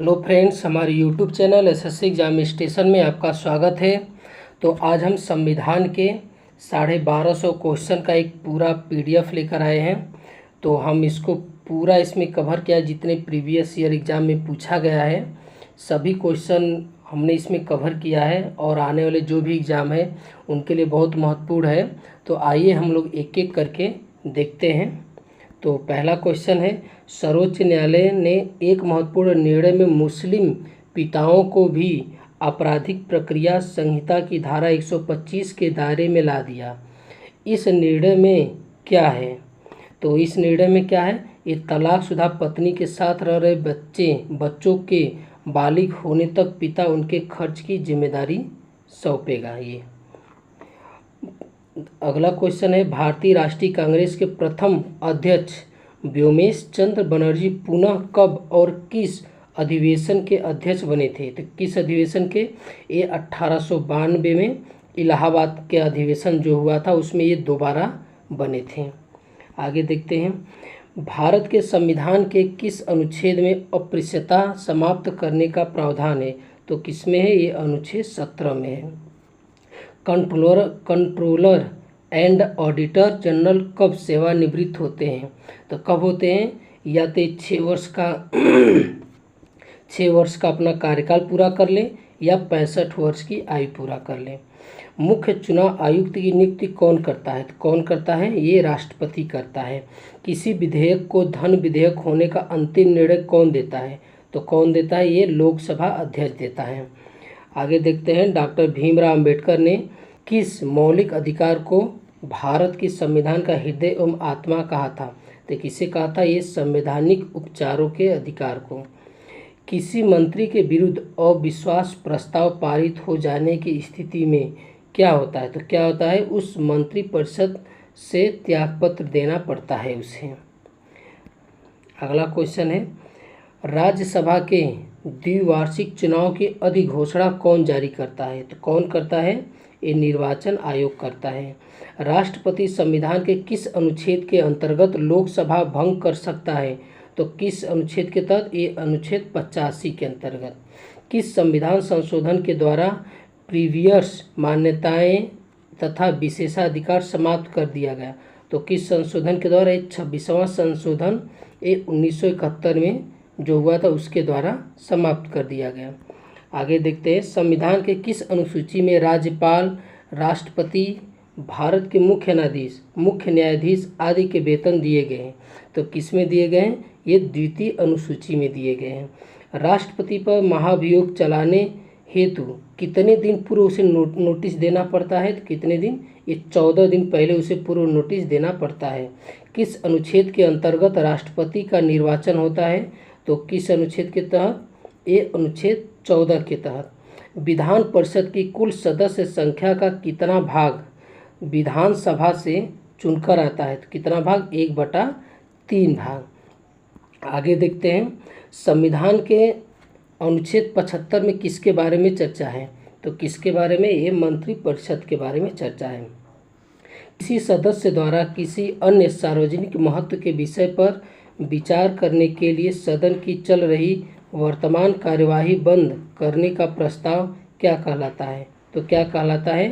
Hello friends, हमारे YouTube channel SSC exam station में आपका स्वागत है। तो आज हम संविधान के 1250 क्वेश्चन का एक पूरा पीडीएफ लेकर आए हैं। तो हम इसको पूरा इसमें कवर किया, जितने प्रीवियस ईयर एग्ज़ाम में पूछा गया है सभी क्वेश्चन हमने इसमें कवर किया है, और आने वाले जो भी एग्ज़ाम है उनके लिए बहुत महत्वपूर्ण है। तो आइए हम लोग एक एक करके देखते हैं। तो पहला क्वेश्चन है, सर्वोच्च न्यायालय ने एक महत्वपूर्ण निर्णय में मुस्लिम पिताओं को भी आपराधिक प्रक्रिया संहिता की धारा 125 के दायरे में ला दिया। इस निर्णय में क्या है? तो इस निर्णय में क्या है? ये तलाकशुदा पत्नी के साथ रह रहे बच्चों के बालिग होने तक पिता उनके खर्च की जिम्मेदारी सौंपेगा। ये अगला क्वेश्चन है, भारतीय राष्ट्रीय कांग्रेस के प्रथम अध्यक्ष व्योमेश चंद्र बनर्जी पुनः कब और किस अधिवेशन के अध्यक्ष बने थे? तो किस अधिवेशन के? ये 1892 में इलाहाबाद के अधिवेशन जो हुआ था उसमें ये दोबारा बने थे। आगे देखते हैं, भारत के संविधान के किस अनुच्छेद में अस्पृश्यता समाप्त करने का प्रावधान है? तो किसमें है? ये अनुच्छेद 17 में है। कंट्रोलर एंड ऑडिटर जनरल कब सेवानिवृत्त होते हैं? तो कब होते हैं? या तो 6 वर्ष का अपना कार्यकाल पूरा कर लें या 65 वर्ष की आयु पूरा कर लें। मुख्य चुनाव आयुक्त की नियुक्ति कौन करता है? तो कौन करता है? ये राष्ट्रपति करता है। किसी विधेयक को धन विधेयक होने का अंतिम निर्णय कौन देता है? तो कौन देता है? ये लोकसभा अध्यक्ष देता है। आगे देखते हैं, डॉक्टर भीमराव अंबेडकर ने किस मौलिक अधिकार को भारत की संविधान का हृदय एवं आत्मा कहा था? तो किसे कहा था? ये संवैधानिक उपचारों के अधिकार को। किसी मंत्री के विरुद्ध अविश्वास प्रस्ताव पारित हो जाने की स्थिति में क्या होता है? तो क्या होता है? उस मंत्रिपरिषद से त्यागपत्र देना पड़ता है उसे। अगला क्वेश्चन है, राज्यसभा के द्विवार्षिक चुनाव की अधिघोषणा कौन जारी करता है? तो कौन करता है? ये निर्वाचन आयोग करता है। राष्ट्रपति संविधान के किस अनुच्छेद के अंतर्गत लोकसभा भंग कर सकता है? तो किस अनुच्छेद के तहत? ये अनुच्छेद 85 के अंतर्गत। किस संविधान संशोधन के द्वारा प्रीवियस मान्यताएं तथा विशेषाधिकार समाप्त कर दिया गया? तो किस संशोधन के द्वारा? 26वां संशोधन 1971 में जो हुआ था उसके द्वारा समाप्त कर दिया गया। आगे देखते हैं, संविधान के किस अनुसूची में राज्यपाल, राष्ट्रपति, भारत के मुख्य न्यायाधीश आदि के वेतन दिए गए हैं? तो किस में दिए गए हैं? ये द्वितीय अनुसूची में दिए गए हैं। राष्ट्रपति पर महाभियोग चलाने हेतु कितने दिन पूर्व उसे नोटिस देना पड़ता है? तो कितने दिन? ये 14 दिन पहले उसे पूर्व नोटिस देना पड़ता है। किस अनुच्छेद के अंतर्गत राष्ट्रपति का निर्वाचन होता है? तो किस अनुच्छेद के तहत? ये अनुच्छेद 14 के तहत। विधान परिषद की कुल सदस्य संख्या का कितना भाग विधानसभा से चुनकर आता है? तो कितना भाग? 1/3 भाग। आगे देखते हैं, संविधान के अनुच्छेद 75 में किसके बारे में चर्चा है? तो किसके बारे में? ये मंत्रिपरिषद के बारे में चर्चा है। किसी सदस्य द्वारा किसी अन्य सार्वजनिक महत्व के विषय पर विचार करने के लिए सदन की चल रही वर्तमान कार्यवाही बंद करने का प्रस्ताव क्या कहलाता है? तो क्या कहलाता है?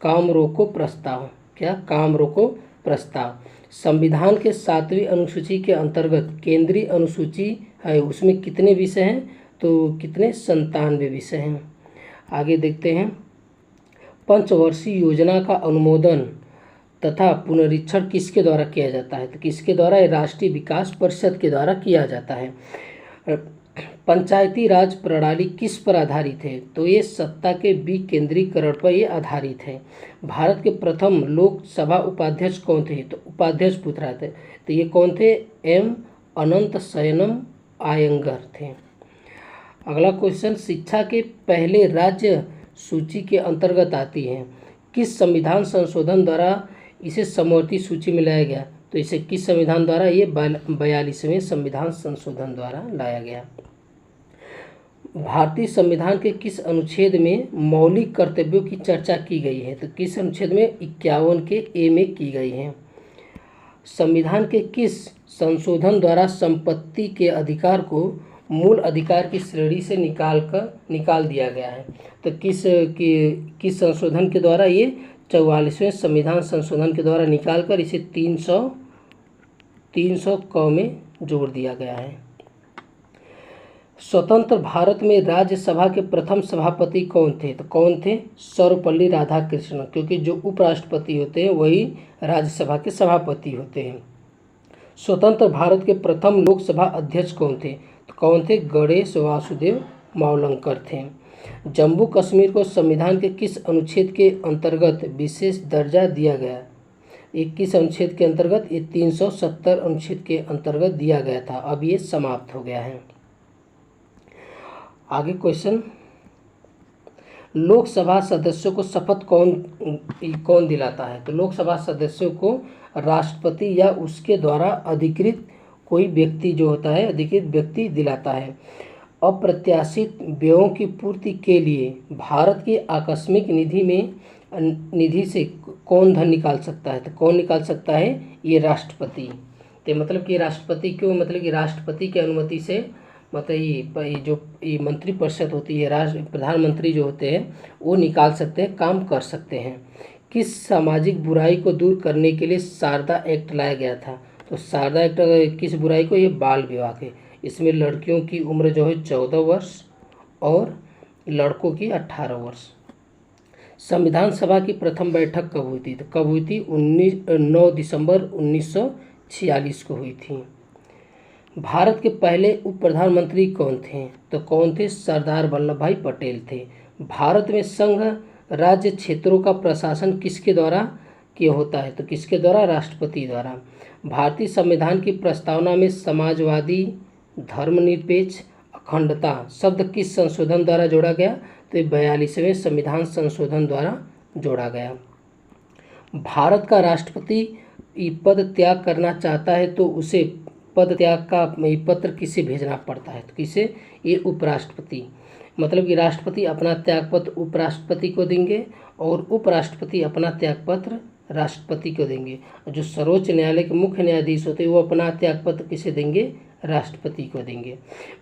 काम रोको प्रस्ताव। क्या? काम रोको प्रस्ताव। संविधान के 7वीं अनुसूची के अंतर्गत केंद्रीय अनुसूची है, उसमें कितने विषय हैं? तो कितने? 97 विषय हैं। आगे देखते हैं, पंचवर्षीय योजना का अनुमोदन तथा पुनरीक्षण किसके द्वारा किया जाता है? तो किसके द्वारा? राष्ट्रीय विकास परिषद के द्वारा किया जाता है। पंचायती राज प्रणाली किस पर आधारित है? तो ये सत्ता के विकेंद्रीकरण पर ये आधारित है। भारत के प्रथम लोकसभा उपाध्यक्ष कौन थे? तो उपाध्यक्ष पूछ रहा थे, तो ये कौन थे? एम अनंत शयनम आयंगर थे। अगला क्वेश्चन, शिक्षा के पहले राज्य सूची के अंतर्गत आती है, किस संविधान संशोधन द्वारा इसे समवर्ती सूची में लाया गया? तो इसे किस संविधान द्वारा? ये 42वें संविधान संशोधन द्वारा लाया गया। भारतीय संविधान के किस अनुच्छेद में मौलिक कर्तव्यों की चर्चा की गई है? तो किस अनुच्छेद में? 51 के ए में की गई है। संविधान के किस संशोधन द्वारा संपत्ति के अधिकार को मूल अधिकार की श्रेणी से निकाल दिया गया है। तो किस संशोधन के द्वारा? ये 44वें संविधान संशोधन के द्वारा निकालकर इसे 300 क में जोड़ दिया गया है। स्वतंत्र भारत में राज्यसभा के प्रथम सभापति कौन थे? तो कौन थे? सर्वपल्ली राधाकृष्णन, क्योंकि जो उपराष्ट्रपति होते हैं वही राज्यसभा के सभापति होते हैं। स्वतंत्र भारत के प्रथम लोकसभा अध्यक्ष कौन थे? तो कौन थे? गणेश वासुदेव मावलंकर थे। जम्मू कश्मीर को संविधान के किस अनुच्छेद के अंतर्गत विशेष दर्जा दिया गया? ये किस अनुच्छेद के अंतर्गत? ये 370 अनुच्छेद के अंतर्गत दिया गया था। अब ये समाप्त हो गया है। आगे क्वेश्चन, लोकसभा सदस्यों को शपथ कौन दिलाता है? तो लोकसभा सदस्यों को राष्ट्रपति या उसके द्वारा अधिकृत कोई व्यक्ति जो होता है, अधिकृत व्यक्ति दिलाता है। अप्रत्याशित व्ययों की पूर्ति के लिए भारत की आकस्मिक निधि से कौन धन निकाल सकता है? तो कौन निकाल सकता है? ये राष्ट्रपति। तो मतलब कि राष्ट्रपति क्यों? मतलब कि राष्ट्रपति की अनुमति से, मतलब ये मंत्रिपरिषद होती है, प्रधानमंत्री जो होते हैं वो निकाल सकते हैं, काम कर सकते हैं। किस सामाजिक बुराई को दूर करने के लिए शारदा एक्ट लाया गया था? तो शारदा एक्ट किस बुराई को? ये बाल विवाह के। इसमें लड़कियों की उम्र जो है 14 वर्ष और लड़कों की 18 वर्ष। संविधान सभा की प्रथम बैठक कब हुई थी? तो कब हुई थी? 9 दिसंबर 1946 को हुई थी। भारत के पहले उप प्रधानमंत्री कौन थे? तो कौन थे? सरदार वल्लभ भाई पटेल थे। भारत में संघ राज्य क्षेत्रों का प्रशासन किसके द्वारा किया होता है? तो किसके द्वारा? राष्ट्रपति द्वारा। भारतीय संविधान की प्रस्तावना में समाजवादी, धर्मनिरपेक्ष, अखंडता शब्द किस संशोधन द्वारा जोड़ा गया? तो 42वें संविधान संशोधन द्वारा जोड़ा गया। भारत का राष्ट्रपति पद त्याग करना चाहता है तो उसे पद त्याग का पत्र किसे भेजना पड़ता है? तो किसे? ये उपराष्ट्रपति। मतलब कि राष्ट्रपति अपना त्यागपत्र उपराष्ट्रपति को देंगे और उपराष्ट्रपति अपना त्यागपत्र राष्ट्रपति को देंगे। जो सर्वोच्च न्यायालय के मुख्य न्यायाधीश होते हैं वो अपना त्यागपत्र किसे देंगे? राष्ट्रपति को देंगे।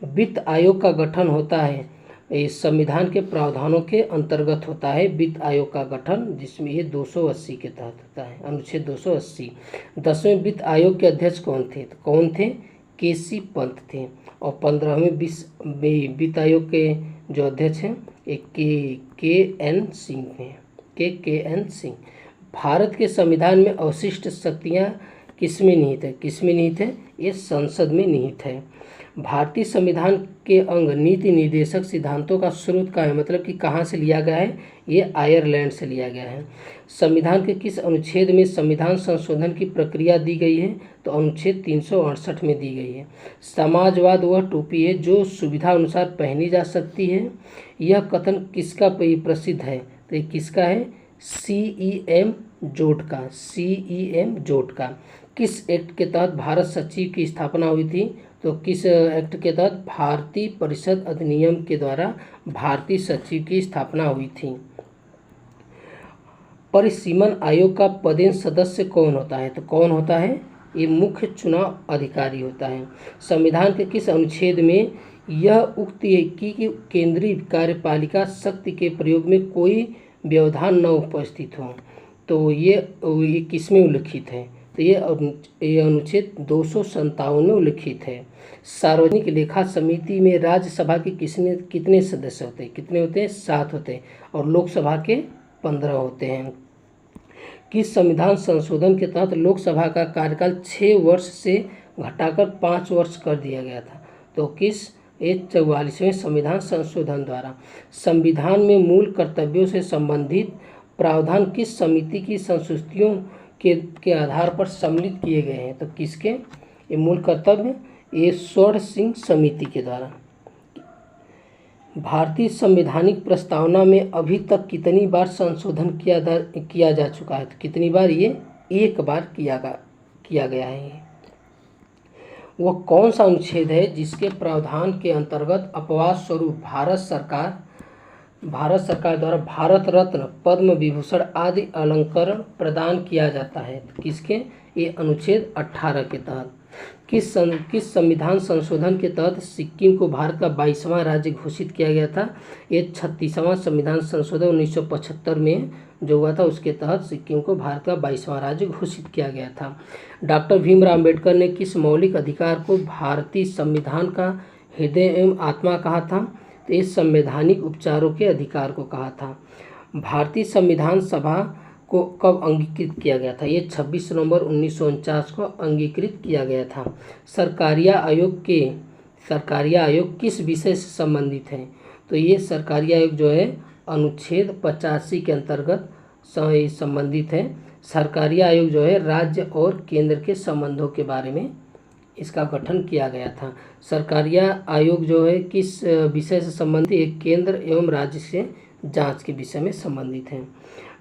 वित्त आयोग का गठन होता है, इस संविधान के प्रावधानों के अंतर्गत होता है वित्त आयोग का गठन, जिसमें ये 280 के तहत होता है, अनुच्छेद 280। 10वें वित्त आयोग के अध्यक्ष कौन थे? तो कौन थे? केसी पंत थे। और 15वें वित्त आयोग के जो अध्यक्ष हैं एक के एन सिंह हैं, के एन सिंह। भारत के संविधान में अवशिष्ट शक्तियाँ किसमें निहित है? किसमें निहित है? ये संसद में निहित है। भारतीय संविधान के अंग नीति निर्देशक सिद्धांतों का स्रोत का है, मतलब कि कहाँ से लिया गया है? ये आयरलैंड से लिया गया है। संविधान के किस अनुच्छेद में संविधान संशोधन की प्रक्रिया दी गई है? तो अनुच्छेद 368 में दी गई है। समाजवाद वह टोपी है जो सुविधा अनुसार पहनी जा सकती है। यह कथन किसका प्रसिद्ध है? तो ये किसका है? CEM जोट का। CEM जोट का। किस एक्ट के तहत भारत सचिव की स्थापना हुई थी? तो किस एक्ट के तहत? भारतीय परिषद अधिनियम के द्वारा भारतीय सचिव की स्थापना हुई थी। परिसीमन आयोग का पदेन सदस्य कौन होता है? तो कौन होता है? ये मुख्य चुनाव अधिकारी होता है। संविधान के किस अनुच्छेद में यह उक्ति है कि केंद्रीय कार्यपालिका शक्ति के प्रयोग में कोई व्यवधान न उपस्थित हो? तो ये किस में उल्लिखित है? तो ये अनुच्छेद 257 में उल्लिखित है। सार्वजनिक लेखा समिति में राज्यसभा के कितने सदस्य होते हैं? कितने होते हैं? 7 होते हैं। और लोकसभा के 15 होते हैं। किस संविधान संशोधन के तहत लोकसभा का कार्यकाल 6 वर्ष से घटाकर 5 वर्ष कर दिया गया था? तो किस? 44वें संविधान संशोधन द्वारा। संविधान में मूल कर्तव्यों से संबंधित प्रावधान किस समिति की संस्तुतियों के आधार पर सम्मिलित किए गए हैं? तो किसके? ये मूल कर्तव्य ये स्वर्ण सिंह समिति के द्वारा। भारतीय संवैधानिक प्रस्तावना में अभी तक कितनी बार संशोधन किया जा चुका है? तो कितनी बार? ये 1 बार किया गया है। वह कौन सा अनुच्छेद है जिसके प्रावधान के अंतर्गत अपवाद स्वरूप भारत सरकार द्वारा भारत रत्न, पद्म विभूषण आदि अलंकरण प्रदान किया जाता है? तो किसके? ये अनुच्छेद 18 के तहत। किस संविधान संशोधन के तहत सिक्किम को भारत का 22वां राज्य घोषित किया गया था? ये 36वां संविधान संशोधन 1975 में जो हुआ था, उसके तहत सिक्किम को भारत का 22वां राज्य घोषित किया गया था। डॉक्टर भीमराव अम्बेडकर ने किस मौलिक अधिकार को भारतीय संविधान का हृदय एवं आत्मा कहा था? तो इस संवैधानिक उपचारों के अधिकार को कहा था। भारतीय संविधान सभा को कब अंगीकृत किया गया था? ये 26 नवंबर 1949 को अंगीकृत किया गया था। सरकारिया आयोग किस विषय से संबंधित है? तो ये सरकारिया आयोग जो है अनुच्छेद 85 के अंतर्गत संबंधित है। सरकारिया आयोग जो है राज्य और केंद्र के संबंधों के बारे में इसका गठन किया गया था। सरकारिया आयोग जो है किस विषय से संबंधित है? केंद्र एवं राज्य से जांच के विषय में संबंधित है।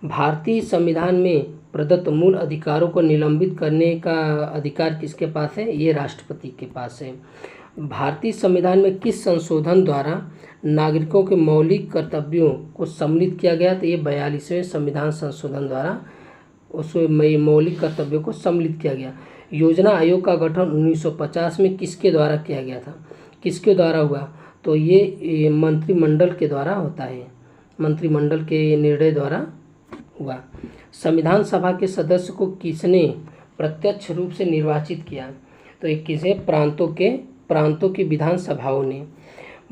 भारतीय संविधान में प्रदत्त मूल अधिकारों को निलंबित करने का अधिकार किसके पास है? ये राष्ट्रपति के पास है। भारतीय संविधान में किस संशोधन द्वारा नागरिकों के मौलिक कर्तव्यों को सम्मिलित किया गया? तो ये 42वें संविधान संशोधन द्वारा उसमें मौलिक कर्तव्यों को सम्मिलित किया गया। योजना आयोग का गठन 1950 में किसके द्वारा किया गया था? किसके द्वारा हुआ? तो ये मंत्रिमंडल के द्वारा होता है, मंत्रिमंडल के निर्णय द्वारा हुआ। संविधान सभा के सदस्य को किसने प्रत्यक्ष रूप से निर्वाचित किया? तो ये किसे? प्रांतों की विधानसभाओं ने।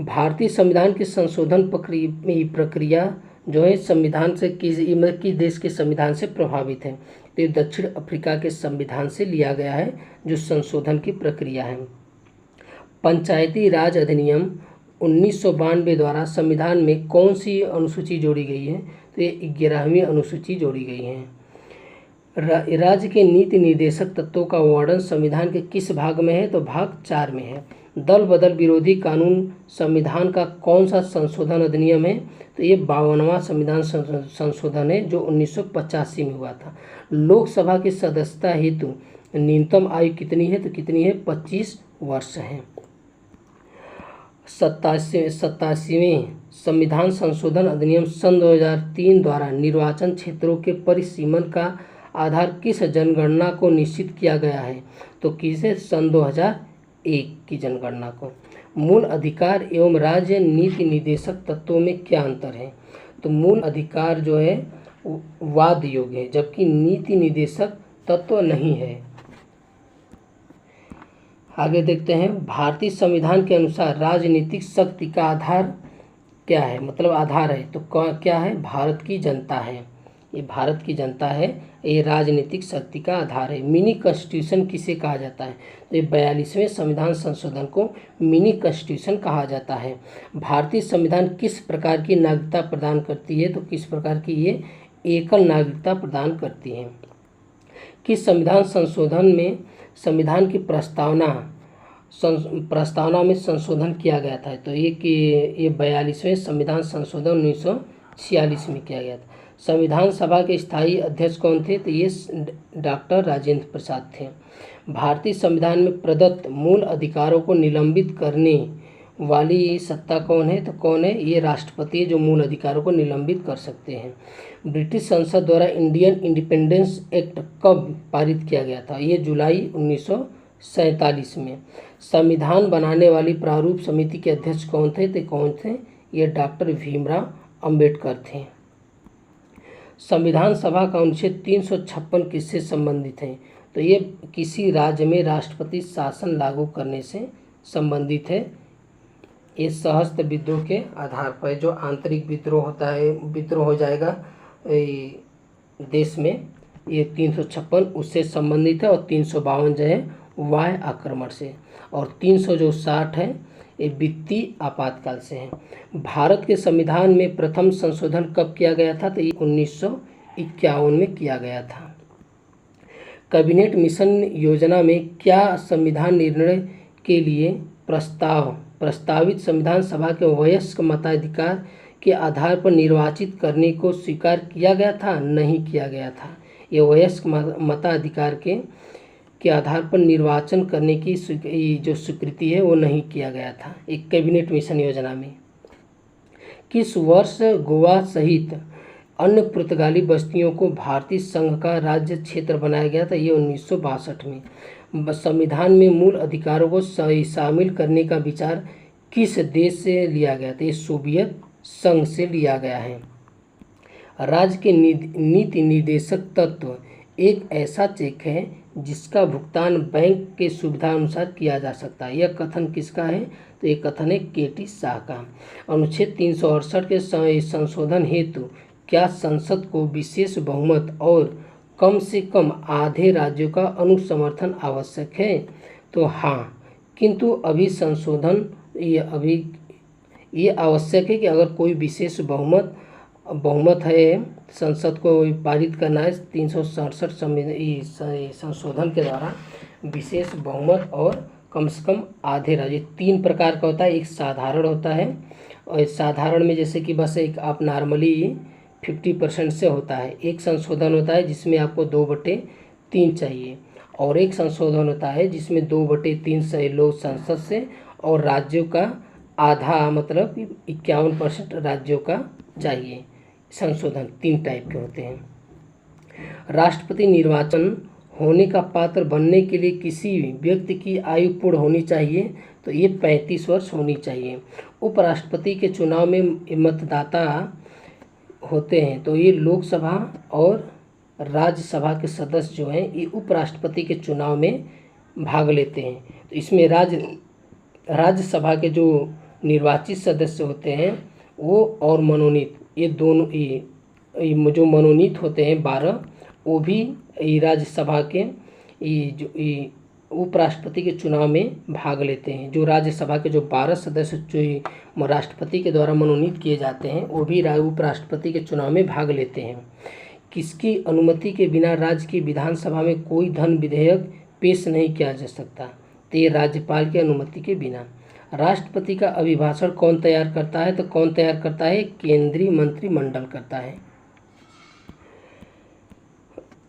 भारतीय संविधान के संशोधन प्रक्रिया जो है संविधान से किस देश के संविधान से प्रभावित है? तो दक्षिण अफ्रीका के संविधान से लिया गया है जो संशोधन की प्रक्रिया है। पंचायती राज अधिनियम 1992 द्वारा संविधान में कौन सी अनुसूची जोड़ी गई है? तो ये 11वीं अनुसूची जोड़ी गई है। राज्य के नीति निर्देशक तत्वों का वर्णन संविधान के किस भाग में है? तो भाग 4 में है। दल बदल विरोधी कानून संविधान का कौन सा संशोधन अधिनियम है? तो ये 52वां संविधान संशोधन है जो 1985 में हुआ था। लोकसभा की सदस्यता हेतु न्यूनतम आयु कितनी है? तो कितनी है? 25 वर्ष है। 87वें संविधान संशोधन अधिनियम सन 2003 द्वारा निर्वाचन क्षेत्रों के परिसीमन का आधार किस जनगणना को निश्चित किया गया है? तो किसे? सन 2001 की जनगणना को। मूल अधिकार एवं राज्य नीति निर्देशक तत्वों में क्या अंतर है? तो मूल अधिकार जो है वाद योग्य है जबकि नीति निर्देशक तत्व नहीं है। आगे देखते हैं। भारतीय संविधान के अनुसार राजनीतिक शक्ति का आधार क्या है? मतलब आधार है तो क्या है? भारत की जनता है। ये भारत की जनता है, ये राजनीतिक शक्ति का आधार है। मिनी कॉन्स्टिट्यूशन किसे कहा जाता है? तो ये 42वें संविधान संशोधन को मिनी कॉन्स्टिट्यूशन कहा जाता है। भारतीय संविधान किस प्रकार की नागरिकता प्रदान करती है? तो किस प्रकार की? ये एकल नागरिकता प्रदान करती है। किस संविधान संशोधन में संविधान की प्रस्तावना में संशोधन किया गया था? तो ये 42वें संविधान संशोधन 1946 में किया गया था। संविधान सभा के स्थायी अध्यक्ष कौन थे? तो ये डॉक्टर राजेंद्र प्रसाद थे। भारतीय संविधान में प्रदत्त मूल अधिकारों को निलंबित करने वाली सत्ता कौन है? तो कौन है? ये राष्ट्रपति जो मूल अधिकारों को निलंबित कर सकते हैं। ब्रिटिश संसद द्वारा इंडियन इंडिपेंडेंस एक्ट कब पारित किया गया था? ये जुलाई 1947 में। संविधान बनाने वाली प्रारूप समिति के अध्यक्ष कौन थे? तो कौन थे? ये डॉक्टर भीमराव अंबेडकर थे। संविधान सभा का अनुच्छेद 356 किससे संबंधित है? तो ये किसी राज्य में राष्ट्रपति शासन लागू करने से संबंधित है। ये सहस्त्र विद्रोह के आधार पर जो आंतरिक विद्रोह होता है, विद्रोह हो जाएगा देश में, ये 356 उससे संबंधित है। और 352 जो है वाह्य आक्रमण से, और 360 है ये वित्तीय आपातकाल से है। भारत के संविधान में प्रथम संशोधन कब किया गया था? तो ये 1951 में किया गया था। कैबिनेट मिशन योजना में क्या संविधान निर्णय के लिए प्रस्तावित संविधान सभा के वयस्क मताधिकार के आधार पर निर्वाचित करने को स्वीकार किया गया था? नहीं किया गया था। ये वयस्क मताधिकार के आधार पर निर्वाचन करने की जो स्वीकृति है वो नहीं किया गया था एक कैबिनेट मिशन योजना में। किस वर्ष गोवा सहित अन्य पुर्तगाली बस्तियों को भारतीय संघ का राज्य क्षेत्र बनाया गया था? ये 1962 में। संविधान में मूल अधिकारों को शामिल करने का विचार किस देश से लिया गया? तो ये सोवियत संघ से लिया गया है। राज्य के नीति निर्देशक तत्व एक ऐसा चेक है जिसका भुगतान बैंक के सुविधा अनुसार किया जा सकता है। यह कथन किसका है? तो ये कथन है के.टी. शाह का। अनुच्छेद 368 के संशोधन हेतु क्या संसद को विशेष बहुमत और कम से कम आधे राज्यों का अनुसमर्थन आवश्यक है? तो हाँ, किंतु अभी संशोधन ये आवश्यक है कि अगर कोई विशेष बहुमत है, संसद को पारित करना है 367 संशोधन के द्वारा विशेष बहुमत और कम से कम आधे राज्य। 3 प्रकार का होता है। एक साधारण होता है, और साधारण में जैसे कि बस एक आप नॉर्मली 50% से होता है। एक संशोधन होता है जिसमें आपको 2/3 चाहिए, और एक संशोधन होता है जिसमें 2/3 से लोग संसद से और राज्यों का आधा, मतलब 51% राज्यों का चाहिए। संशोधन 3 टाइप के होते हैं। राष्ट्रपति निर्वाचन होने का पात्र बनने के लिए किसी व्यक्ति की आयु पूर्ण होनी चाहिए? तो ये 35 वर्ष होनी चाहिए। उपराष्ट्रपति के चुनाव में मतदाता होते हैं, तो ये लोकसभा और राज्यसभा के सदस्य जो हैं ये उपराष्ट्रपति के चुनाव में भाग लेते हैं। तो इसमें राज्यसभा के जो निर्वाचित सदस्य होते हैं वो और मनोनीत, ये दोनों जो मनोनीत होते हैं 12, वो भी राज्यसभा के उपराष्ट्रपति के चुनाव में भाग लेते हैं। जो राज्यसभा के जो 12 सदस्य जो राष्ट्रपति के द्वारा मनोनीत किए जाते हैं वो भी उपराष्ट्रपति के चुनाव में भाग लेते हैं। किसकी अनुमति के बिना राज्य की विधानसभा में कोई धन विधेयक पेश नहीं किया जा सकता? तो ये राज्यपाल की अनुमति के बिना। राष्ट्रपति का अभिभाषण कौन तैयार करता है? तो कौन तैयार करता है? केंद्रीय मंत्रिमंडल करता है।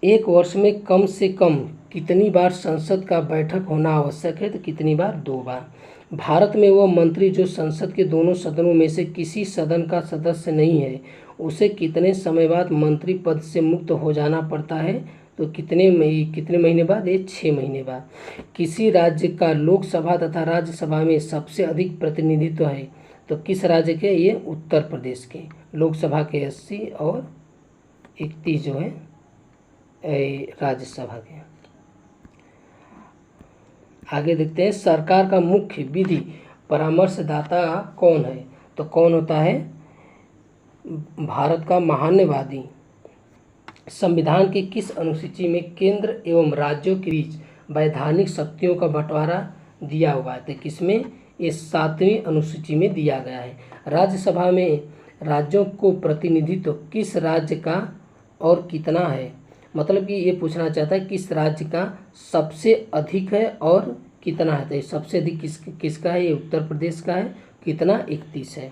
एक वर्ष में कम से कम कितनी बार संसद का बैठक होना आवश्यक है? तो कितनी बार? 2 बार। भारत में वह मंत्री जो संसद के दोनों सदनों में से किसी सदन का सदस्य नहीं है, उसे कितने समय बाद मंत्री पद से मुक्त हो जाना पड़ता है? तो कितने महीने बाद? ये 6 महीने बाद। किसी राज्य का लोकसभा तथा राज्यसभा में सबसे अधिक प्रतिनिधित्व है? तो किस राज्य के? ये उत्तर प्रदेश के। लोकसभा के 80 और 31 जो है राज्यसभा के। आगे देखते हैं, सरकार का मुख्य विधि परामर्शदाता कौन है? तो कौन होता है? भारत का महान्यवादी। संविधान की किस अनुसूची में केंद्र एवं राज्यों के बीच वैधानिक शक्तियों का बंटवारा दिया हुआ है? तो किसमें? ये 7वीं अनुसूची में दिया गया है। राज्यसभा में राज्यों को प्रतिनिधित्व किस राज्य का और कितना है? मतलब कि ये पूछना चाहता है किस राज्य का सबसे अधिक है और कितना है? तो सबसे अधिक किसका है? ये उत्तर प्रदेश का है। कितना? 31 है।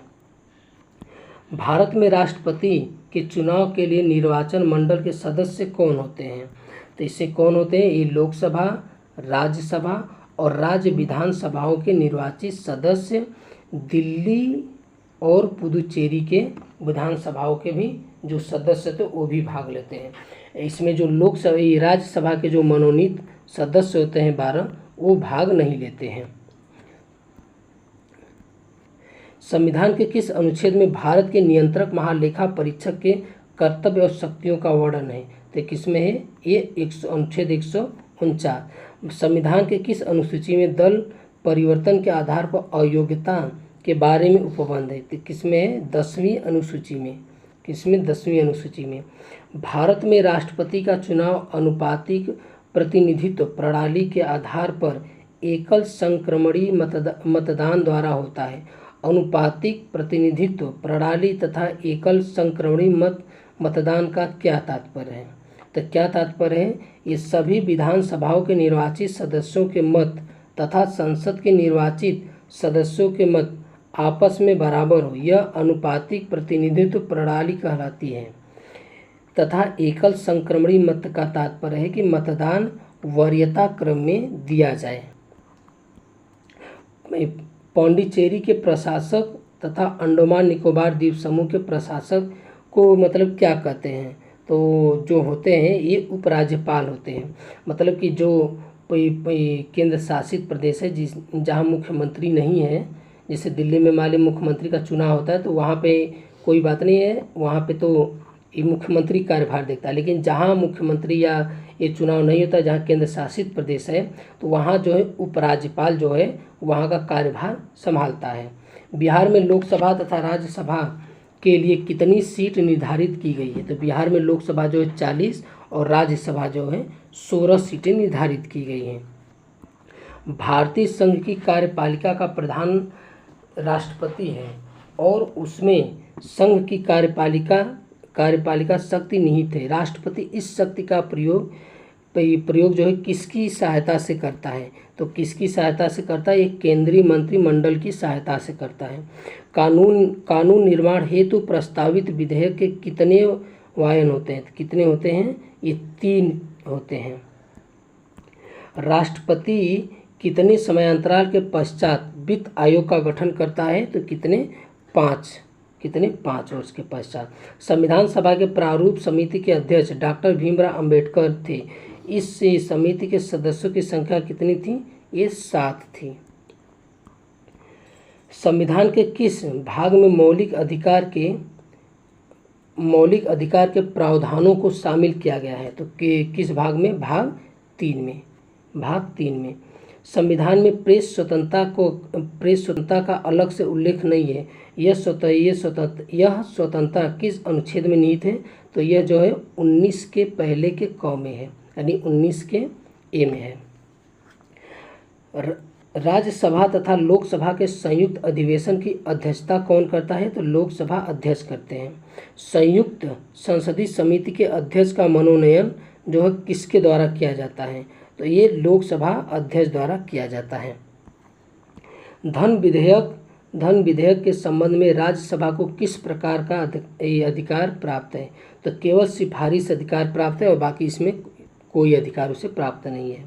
भारत में राष्ट्रपति के चुनाव के लिए निर्वाचन मंडल के सदस्य कौन होते हैं? तो इससे कौन होते हैं? ये लोकसभा, राज्यसभा और राज्य विधानसभाओं के निर्वाचित सदस्य, दिल्ली और पुदुचेरी के विधानसभाओं के भी जो सदस्य थे वो भी भाग लेते हैं। इसमें जो लोकसभा राज्यसभा के जो मनोनीत सदस्य होते हैं 12, वो भाग नहीं लेते हैं। संविधान के किस अनुच्छेद में भारत के नियंत्रक महालेखा परीक्षक के कर्तव्य और शक्तियों का वर्णन है? तो किसमें है? ये अनुच्छेद 149। संविधान के किस अनुसूची में दल परिवर्तन के आधार पर अयोग्यता के बारे में उपबंध है? तो किसमें है? 10वीं अनुसूची में। किसमें? 10वीं अनुसूची में। भारत में राष्ट्रपति का चुनाव अनुपातिक प्रतिनिधित्व प्रणाली के आधार पर एकल संक्रमणीय मतदान द्वारा होता है। अनुपातिक प्रतिनिधित्व प्रणाली तथा एकल संक्रमणीय मतदान का क्या तात्पर्य है? तो क्या तात्पर्य है? ये सभी विधानसभाओं के निर्वाचित सदस्यों के मत तथा संसद के निर्वाचित सदस्यों के मत आपस में बराबर हो, यह अनुपातिक प्रतिनिधित्व प्रणाली कहलाती है। तथा एकल संक्रमणीय मत का तात्पर्य है कि मतदान वरीयता क्रम में दिया जाए। पौंडीचेरी के प्रशासक तथा अंडमान निकोबार द्वीप समूह के प्रशासक को मतलब क्या कहते हैं? तो जो होते हैं ये उपराज्यपाल होते हैं। मतलब कि जो केंद्र शासित प्रदेश है जहाँ मुख्यमंत्री नहीं है। जैसे दिल्ली में मान लीजिए मुख्यमंत्री का चुनाव होता है तो वहाँ पे कोई बात नहीं है, वहाँ पे तो ये मुख्यमंत्री कार्यभार देखता है। लेकिन जहाँ मुख्यमंत्री या ये चुनाव नहीं होता, जहाँ केंद्र शासित प्रदेश है, तो वहाँ जो है उपराज्यपाल जो है वहाँ का कार्यभार संभालता है। बिहार में लोकसभा तथा राज्यसभा के लिए कितनी सीट निर्धारित की गई है? तो बिहार में लोकसभा जो है 40 और राज्यसभा जो है 16 सीटें निर्धारित की गई हैं। भारतीय संघ की कार्यपालिका का प्रधान राष्ट्रपति है और उसमें संघ की कार्यपालिका शक्ति निहित है। राष्ट्रपति इस शक्ति का प्रयोग जो है किसकी सहायता से करता है? तो किसकी सहायता से करता है? एक केंद्रीय मंत्रिमंडल की सहायता से करता है। कानून निर्माण हेतु प्रस्तावित विधेयक के कितने वायन होते हैं? कितने होते हैं? ये 3 होते हैं। राष्ट्रपति कितने समयांतराल के पश्चात वित्त आयोग का गठन करता है? तो कितने? 5 वर्ष के पश्चात। संविधान सभा के प्रारूप समिति के अध्यक्ष डॉक्टर भीमराव अंबेडकर थे। इस समिति के सदस्यों की संख्या कितनी थी? ये 7 थी। संविधान के किस भाग में मौलिक अधिकार के प्रावधानों को शामिल किया गया है? तो किस भाग में? भाग 3 में। संविधान में प्रेस स्वतंत्रता का अलग से उल्लेख नहीं है। यह स्वतंत्रता किस अनुच्छेद में निहित है? तो यह जो है 19 के पहले के क में है, यानी 19 के ए में है। राज्यसभा तथा लोकसभा के संयुक्त अधिवेशन की अध्यक्षता कौन करता है? तो लोकसभा अध्यक्ष करते हैं। संयुक्त संसदीय समिति के अध्यक्ष का मनोनयन जो है किसके द्वारा किया जाता है? तो ये लोकसभा अध्यक्ष द्वारा किया जाता है। धन विधेयक के संबंध में राज्यसभा को किस प्रकार का अधिकार प्राप्त है? तो केवल सिफारिश अधिकार प्राप्त है और बाकी इसमें कोई अधिकार उसे प्राप्त नहीं है।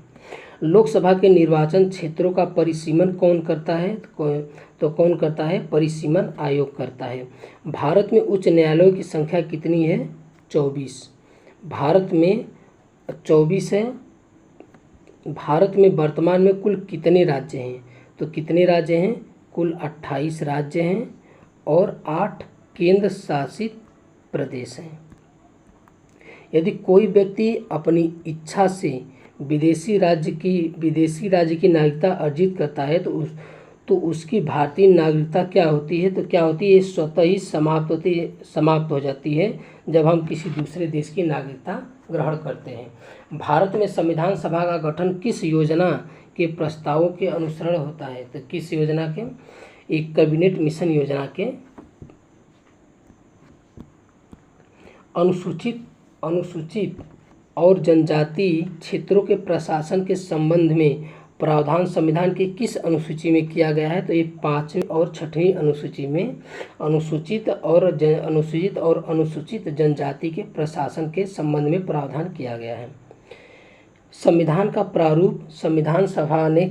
लोकसभा के निर्वाचन क्षेत्रों का परिसीमन कौन करता है? तो कौन करता है? परिसीमन आयोग करता है। भारत में उच्च न्यायालयों की संख्या कितनी है? 24। भारत में 24 है। भारत में वर्तमान में कुल कितने राज्य हैं? तो कितने राज्य हैं? कुल 28 राज्य हैं और 8 केंद्र शासित प्रदेश हैं। यदि कोई व्यक्ति अपनी इच्छा से विदेशी राज्य की नागरिकता अर्जित करता है तो उसकी भारतीय नागरिकता क्या होती है? तो क्या होती है? ये स्वतः ही समाप्त हो जाती है जब हम किसी दूसरे देश की नागरिकता ग्रहण करते हैं। भारत में संविधान सभा का गठन किस योजना के प्रस्तावों के अनुसरण होता है? तो किस योजना के? एक कैबिनेट मिशन योजना के अनुसूचित और जनजातीय क्षेत्रों के प्रशासन के संबंध में प्रावधान संविधान की किस अनुसूची में किया गया है? तो ये 5वीं और 6वीं अनुसूची में अनुसूचित और अनुसूचित जनजाति के प्रशासन के संबंध में प्रावधान किया गया है। संविधान का प्रारूप संविधान सभा ने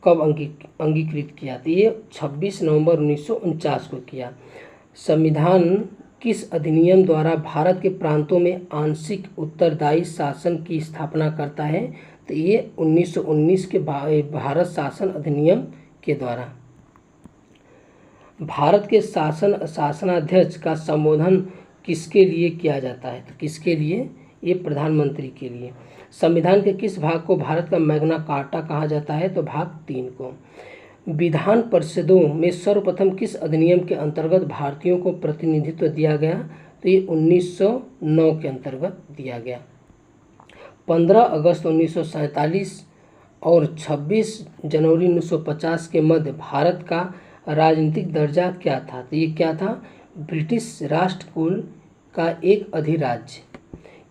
कब अंगीकृत किया? तो ये 26 नवंबर 1949 को किया। संविधान किस अधिनियम द्वारा भारत के प्रांतों में आंशिक उत्तरदायी शासन की स्थापना करता है? तो ये 1919 के भारत शासन अधिनियम के द्वारा। भारत के शासनाध्यक्ष का संबोधन किसके लिए किया जाता है? तो किसके लिए? ये प्रधानमंत्री के लिए। संविधान के किस भाग को भारत का मैग्ना कार्टा कहा जाता है? तो भाग 3 को। विधान परिषदों में सर्वप्रथम किस अधिनियम के अंतर्गत भारतीयों को प्रतिनिधित्व दिया गया? तो ये 1909 के अंतर्गत दिया गया। 15 अगस्त 1947 और 26 जनवरी 1950 के मध्य भारत का राजनीतिक दर्जा क्या था? तो ये क्या था? ब्रिटिश राष्ट्रकूल का एक अधिराज्य।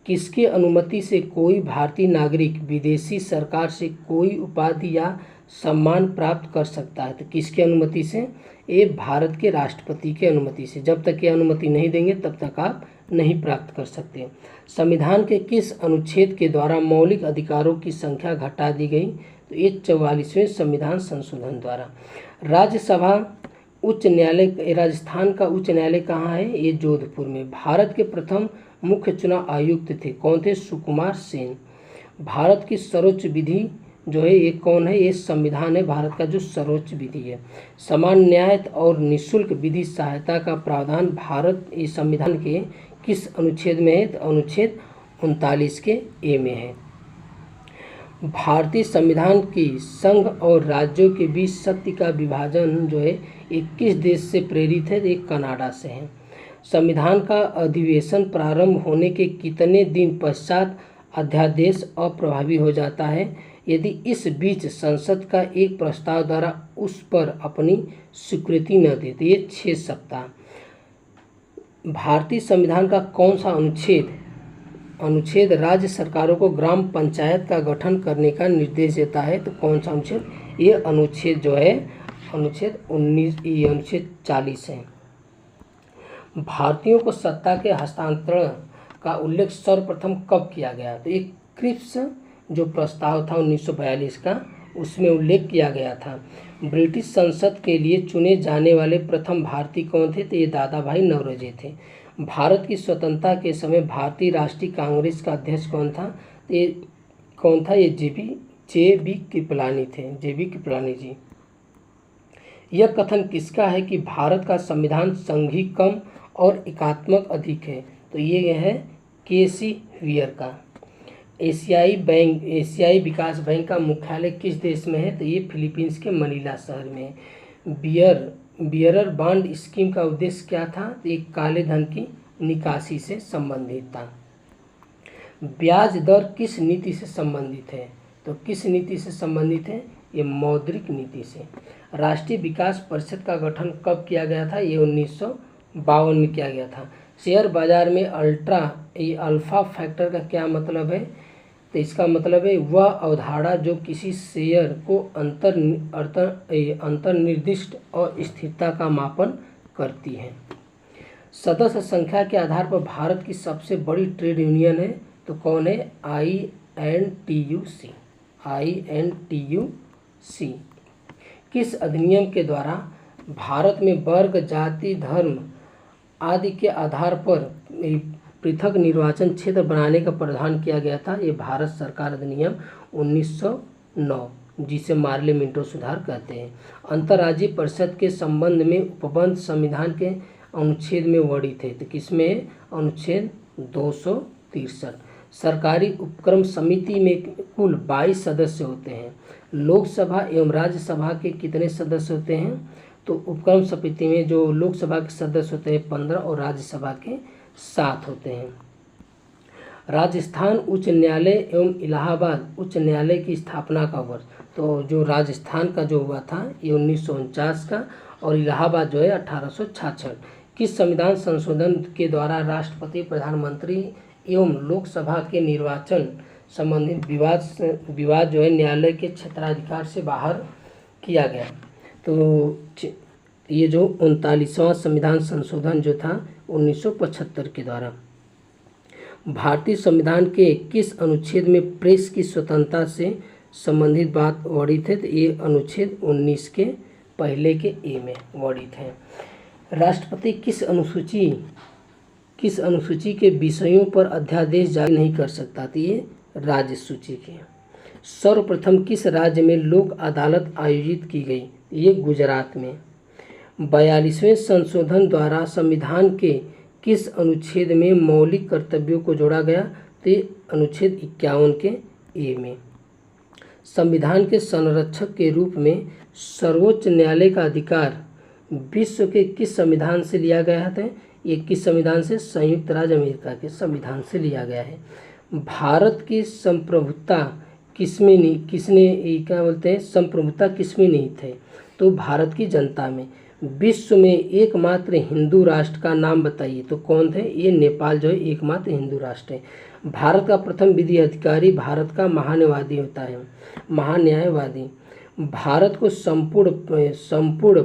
किसके अनुमति से कोई भारतीय नागरिक विदेशी सरकार से कोई उपाधि या सम्मान प्राप्त कर सकता है? तो किसकी अनुमति से? ये भारत के राष्ट्रपति की अनुमति से। जब तक ये अनुमति नहीं देंगे तब तक आप नहीं प्राप्त कर सकते। संविधान के किस अनुच्छेद के द्वारा मौलिक अधिकारों की संख्या घटा दी गई? तो ये 44वें संविधान संशोधन द्वारा। राज्यसभा उच्च न्यायालय, राजस्थान का उच्च न्यायालय कहाँ है? ये जोधपुर में। भारत के प्रथम मुख्य चुनाव आयुक्त थे कौन थे? सुकुमार सेन। भारत की सर्वोच्च जो है ये कौन है, ये संविधान है भारत का जो सर्वोच्च विधि है। समान न्याय और निःशुल्क विधि सहायता का प्रावधान भारत इस संविधान के किस अनुच्छेद में है, तो अनुच्छेद 39 के ए में है। भारतीय संविधान की संघ और राज्यों के बीच शक्ति का विभाजन जो है 21 देश से प्रेरित है, एक कनाडा से है। संविधान का अधिवेशन प्रारंभ होने के कितने दिन पश्चात अध्यादेश अप्रभावी हो जाता है यदि इस बीच संसद का एक प्रस्ताव द्वारा उस पर अपनी स्वीकृति न दे, तो ये 6 सप्ताह। भारतीय संविधान का कौन सा अनुच्छेद राज्य सरकारों को ग्राम पंचायत का गठन करने का निर्देश देता है, तो कौन सा अनुच्छेद, ये अनुच्छेद जो है अनुच्छेद 19, ये अनुच्छेद 40 है। भारतीयों को सत्ता के हस्तांतरण का उल्लेख सर्वप्रथम कब किया गया, तो एक क्रिप्स जो प्रस्ताव था 1942 का, उसमें उल्लेख किया गया था। ब्रिटिश संसद के लिए चुने जाने वाले प्रथम भारतीय कौन थे, तो ये दादा भाई नौरोजी थे। भारत की स्वतंत्रता के समय भारतीय राष्ट्रीय कांग्रेस का अध्यक्ष कौन था, तो ये कौन था, ये जे बी कृपलानी थे, जे.बी. कृपलानी जी। यह कथन किसका है कि भारत का संविधान संघी कम और एकात्मक अधिक है, तो ये है के.सी. वियर का। एशियाई विकास बैंक का मुख्यालय किस देश में है, तो ये फिलीपींस के मनीला शहर में है। बियरर बांड स्कीम का उद्देश्य क्या था, तो एक काले धन की निकासी से संबंधित था। ब्याज दर किस नीति से संबंधित है, तो किस नीति से संबंधित है, ये मौद्रिक नीति से। राष्ट्रीय विकास परिषद का गठन कब किया गया था, ये 1952 में किया गया था। शेयर बाजार में अल्फा फैक्टर का क्या मतलब है, तो इसका मतलब है वह अवधारणा जो किसी शेयर को अंतर्निर्दिष्ट और स्थिरता का मापन करती है। सदस्य संख्या के आधार पर भारत की सबसे बड़ी ट्रेड यूनियन है, तो कौन है, INTUC। किस अधिनियम के द्वारा भारत में वर्ग, जाति, धर्म आदि के आधार पर पृथक निर्वाचन क्षेत्र बनाने का प्रावधान किया गया था, ये भारत सरकार अधिनियम 1909, जिसे मार्ले मिंटो सुधार कहते हैं। अंतर्राज्यीय परिषद के संबंध में उपबंध संविधान के अनुच्छेद में वर्णित है, तो किसमें, अनुच्छेद 263। सरकारी उपक्रम समिति में कुल 22 सदस्य होते हैं। लोकसभा एवं राज्यसभा के कितने सदस्य होते हैं, तो उपक्रम समिति में जो लोकसभा के सदस्य होते हैं 15 और राज्यसभा के 7 होते हैं। राजस्थान उच्च न्यायालय एवं इलाहाबाद उच्च न्यायालय की स्थापना का वर्ष, तो जो राजस्थान का जो हुआ था ये 1949 का, और इलाहाबाद जो है 1866। किस संविधान संशोधन के द्वारा राष्ट्रपति, प्रधानमंत्री एवं लोकसभा के निर्वाचन संबंधित विवाद जो है न्यायालय के क्षेत्राधिकार से बाहर किया गया, तो ये जो 39वां संविधान संशोधन जो था 1975 के द्वारा। भारतीय संविधान के किस अनुच्छेद में प्रेस की स्वतंत्रता से संबंधित बात वर्णित है, तो ये अनुच्छेद 19 के पहले के ए में वर्णित है। राष्ट्रपति किस अनुसूची के विषयों पर अध्यादेश जारी नहीं कर सकता, तो ये राज्य सूची के। सर्वप्रथम किस राज्य में लोक अदालत आयोजित की गई, ये गुजरात में। 42वें संशोधन द्वारा संविधान के किस अनुच्छेद में मौलिक कर्तव्यों को जोड़ा गया, तो ये अनुच्छेद 51 के ए में। संविधान के संरक्षक के रूप में सर्वोच्च न्यायालय का अधिकार विश्व के किस संविधान से लिया गया है, ये किस संविधान से, संयुक्त राज्य अमेरिका के संविधान से लिया गया है। भारत की संप्रभुता किसमें निहित है, तो भारत की जनता में। विश्व में एकमात्र हिंदू राष्ट्र का नाम बताइए, तो कौन थे, ये नेपाल जो है एकमात्र हिंदू राष्ट्र है। भारत का प्रथम विधि अधिकारी भारत का महान्यायवादी होता है, महान्यायवादी। भारत को संपूर्ण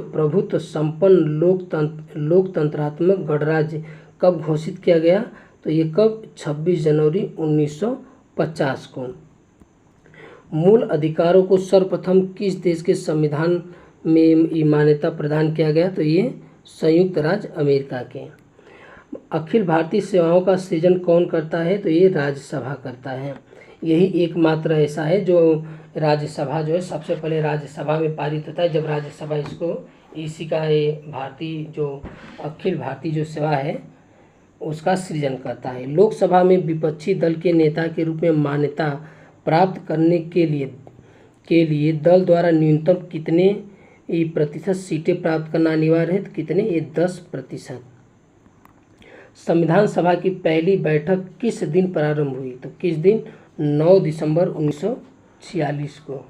प्रभुत्व संपन्न लोकतंत्रात्मक गणराज्य कब घोषित किया गया, तो ये कब, 26 जनवरी 1950 को। मूल अधिकारों को सर्वप्रथम किस देश के संविधान में मान्यता प्रदान किया गया, तो ये संयुक्त राज्य अमेरिका के। अखिल भारतीय सेवाओं का सृजन कौन करता है, तो ये राज्यसभा करता है। यही एकमात्र ऐसा है जो राज्यसभा जो है सबसे पहले राज्यसभा में पारित होता है, जब राज्यसभा इसी का ये भारतीय जो अखिल भारतीय जो सेवा है उसका सृजन करता है। लोकसभा में विपक्षी दल के नेता के रूप में मान्यता प्राप्त करने के लिए दल द्वारा न्यूनतम कितने प्रतिशत सीटें प्राप्त करना अनिवार्य है, तो कितने, ये 10%। संविधान सभा की पहली बैठक किस दिन प्रारंभ हुई, तो किस दिन, 9 दिसंबर 1946 को।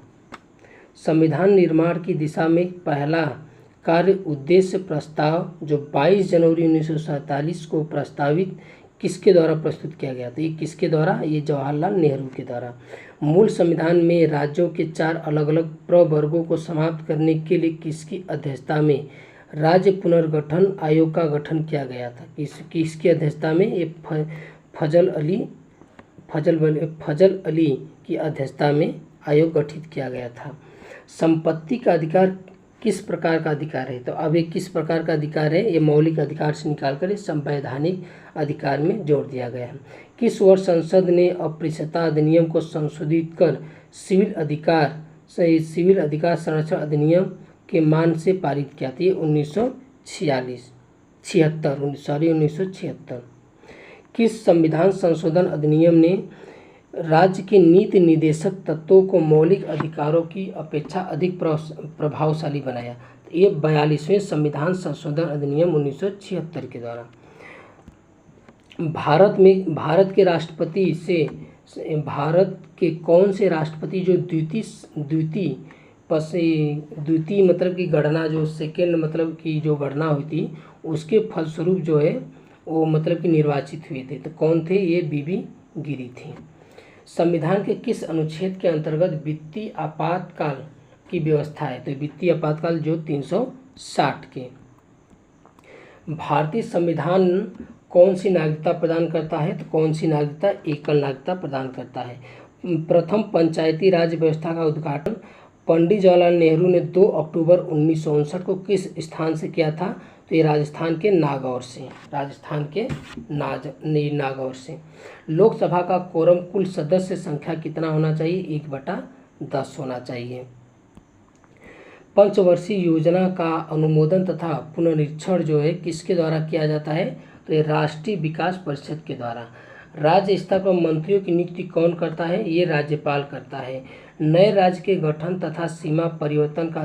संविधान निर्माण की दिशा में पहला कार्य उद्देश्य प्रस्ताव जो 22 जनवरी 1947 को प्रस्तावित किसके द्वारा प्रस्तुत किया गया था, ये किसके द्वारा, ये जवाहरलाल नेहरू के द्वारा। मूल संविधान में राज्यों के 4 अलग अलग प्रवर्गों को समाप्त करने के लिए किसकी अध्यक्षता में राज्य पुनर्गठन आयोग का गठन किया गया था, किसकी अध्यक्षता में, ये फजल अली की अध्यक्षता में आयोग गठित किया गया था। संपत्ति का अधिकार किस प्रकार का अधिकार है, तो अब ये किस प्रकार का अधिकार है, ये मौलिक अधिकार से निकालकर संवैधानिक अधिकार में जोड़ दिया गया है। किस वर्ष संसद ने अस्पृश्यता अधिनियम को संशोधित कर सिविल अधिकार संरक्षण अधिनियम के मान से पारित किया था, 1976। किस संविधान संशोधन अधिनियम ने राज्य के नीति निर्देशक तत्वों को मौलिक अधिकारों की अपेक्षा अधिक प्रभावशाली बनाया, तो ये 42वें संविधान संशोधन अधिनियम 1976 के द्वारा। भारत के कौन से राष्ट्रपति जो द्वितीय मतलब की गणना, जो सेकेंड मतलब की जो गणना हुई थी उसके फलस्वरूप जो है वो मतलब कि निर्वाचित हुए थे, तो कौन थे, ये बीबी गिरी थी। संविधान के किस अनुच्छेद के अंतर्गत वित्तीय आपातकाल की व्यवस्था है, तो वित्तीय आपातकाल जो 360 के। भारतीय संविधान कौन सी नागरिकता प्रदान करता है, तो कौन सी नागरिकता, एकल नागरिकता प्रदान करता है। प्रथम पंचायती राज व्यवस्था का उद्घाटन पंडित जवाहरलाल नेहरू ने 2 अक्टूबर 1959 को किस स्थान से किया था, तो ये राजस्थान के नागौर से। लोकसभा का कोरम कुल सदस्य संख्या कितना होना चाहिए, 1/10 होना चाहिए। पंचवर्षीय योजना का अनुमोदन तथा पुनरीक्षण जो है किसके द्वारा किया जाता है, तो ये राष्ट्रीय विकास परिषद के द्वारा। राज्य स्तर पर मंत्रियों की नियुक्ति कौन करता है, ये राज्यपाल करता है। नए राज्य के गठन तथा सीमा परिवर्तन का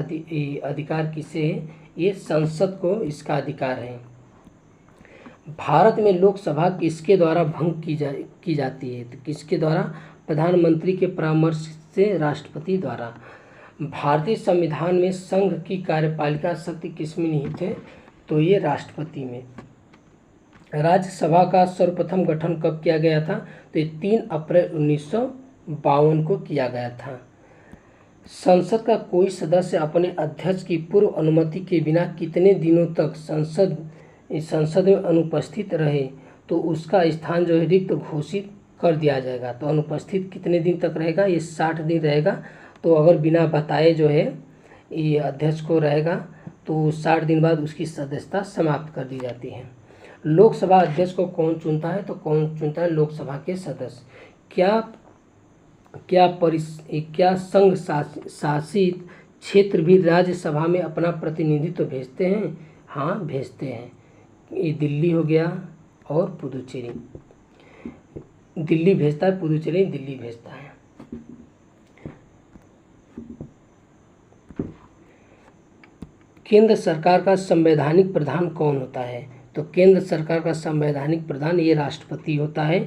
अधिकार किसे है, ये संसद को इसका अधिकार है। भारत में लोकसभा किसके द्वारा भंग की जाती है, तो किसके द्वारा, प्रधानमंत्री के परामर्श से राष्ट्रपति द्वारा। भारतीय संविधान में संघ की कार्यपालिका शक्ति किसमें निहित है, तो ये राष्ट्रपति में। राज्यसभा का सर्वप्रथम गठन कब किया गया था, तो ये 3 अप्रैल 1952 को किया गया था। संसद का कोई सदस्य अपने अध्यक्ष की पूर्व अनुमति के बिना कितने दिनों तक संसद में अनुपस्थित रहे तो उसका स्थान जो है रिक्त घोषित कर दिया जाएगा। तो अनुपस्थित कितने दिन तक रहेगा, ये 60 दिन रहेगा। तो अगर बिना बताए जो है ये अध्यक्ष को रहेगा तो 60 दिन बाद उसकी सदस्यता समाप्त कर दी जाती है। लोकसभा अध्यक्ष को कौन चुनता है, तो कौन चुनता है, लोकसभा के सदस्य। क्या संघ शासित क्षेत्र भी राज्यसभा में अपना प्रतिनिधित्व भेजते हैं, हाँ भेजते हैं। ये दिल्ली हो गया और पुदुचेरी, दिल्ली भेजता है, पुदुचेरी दिल्ली भेजता है। केंद्र सरकार का संवैधानिक प्रधान कौन होता है, तो केंद्र सरकार का संवैधानिक प्रधान ये राष्ट्रपति होता है।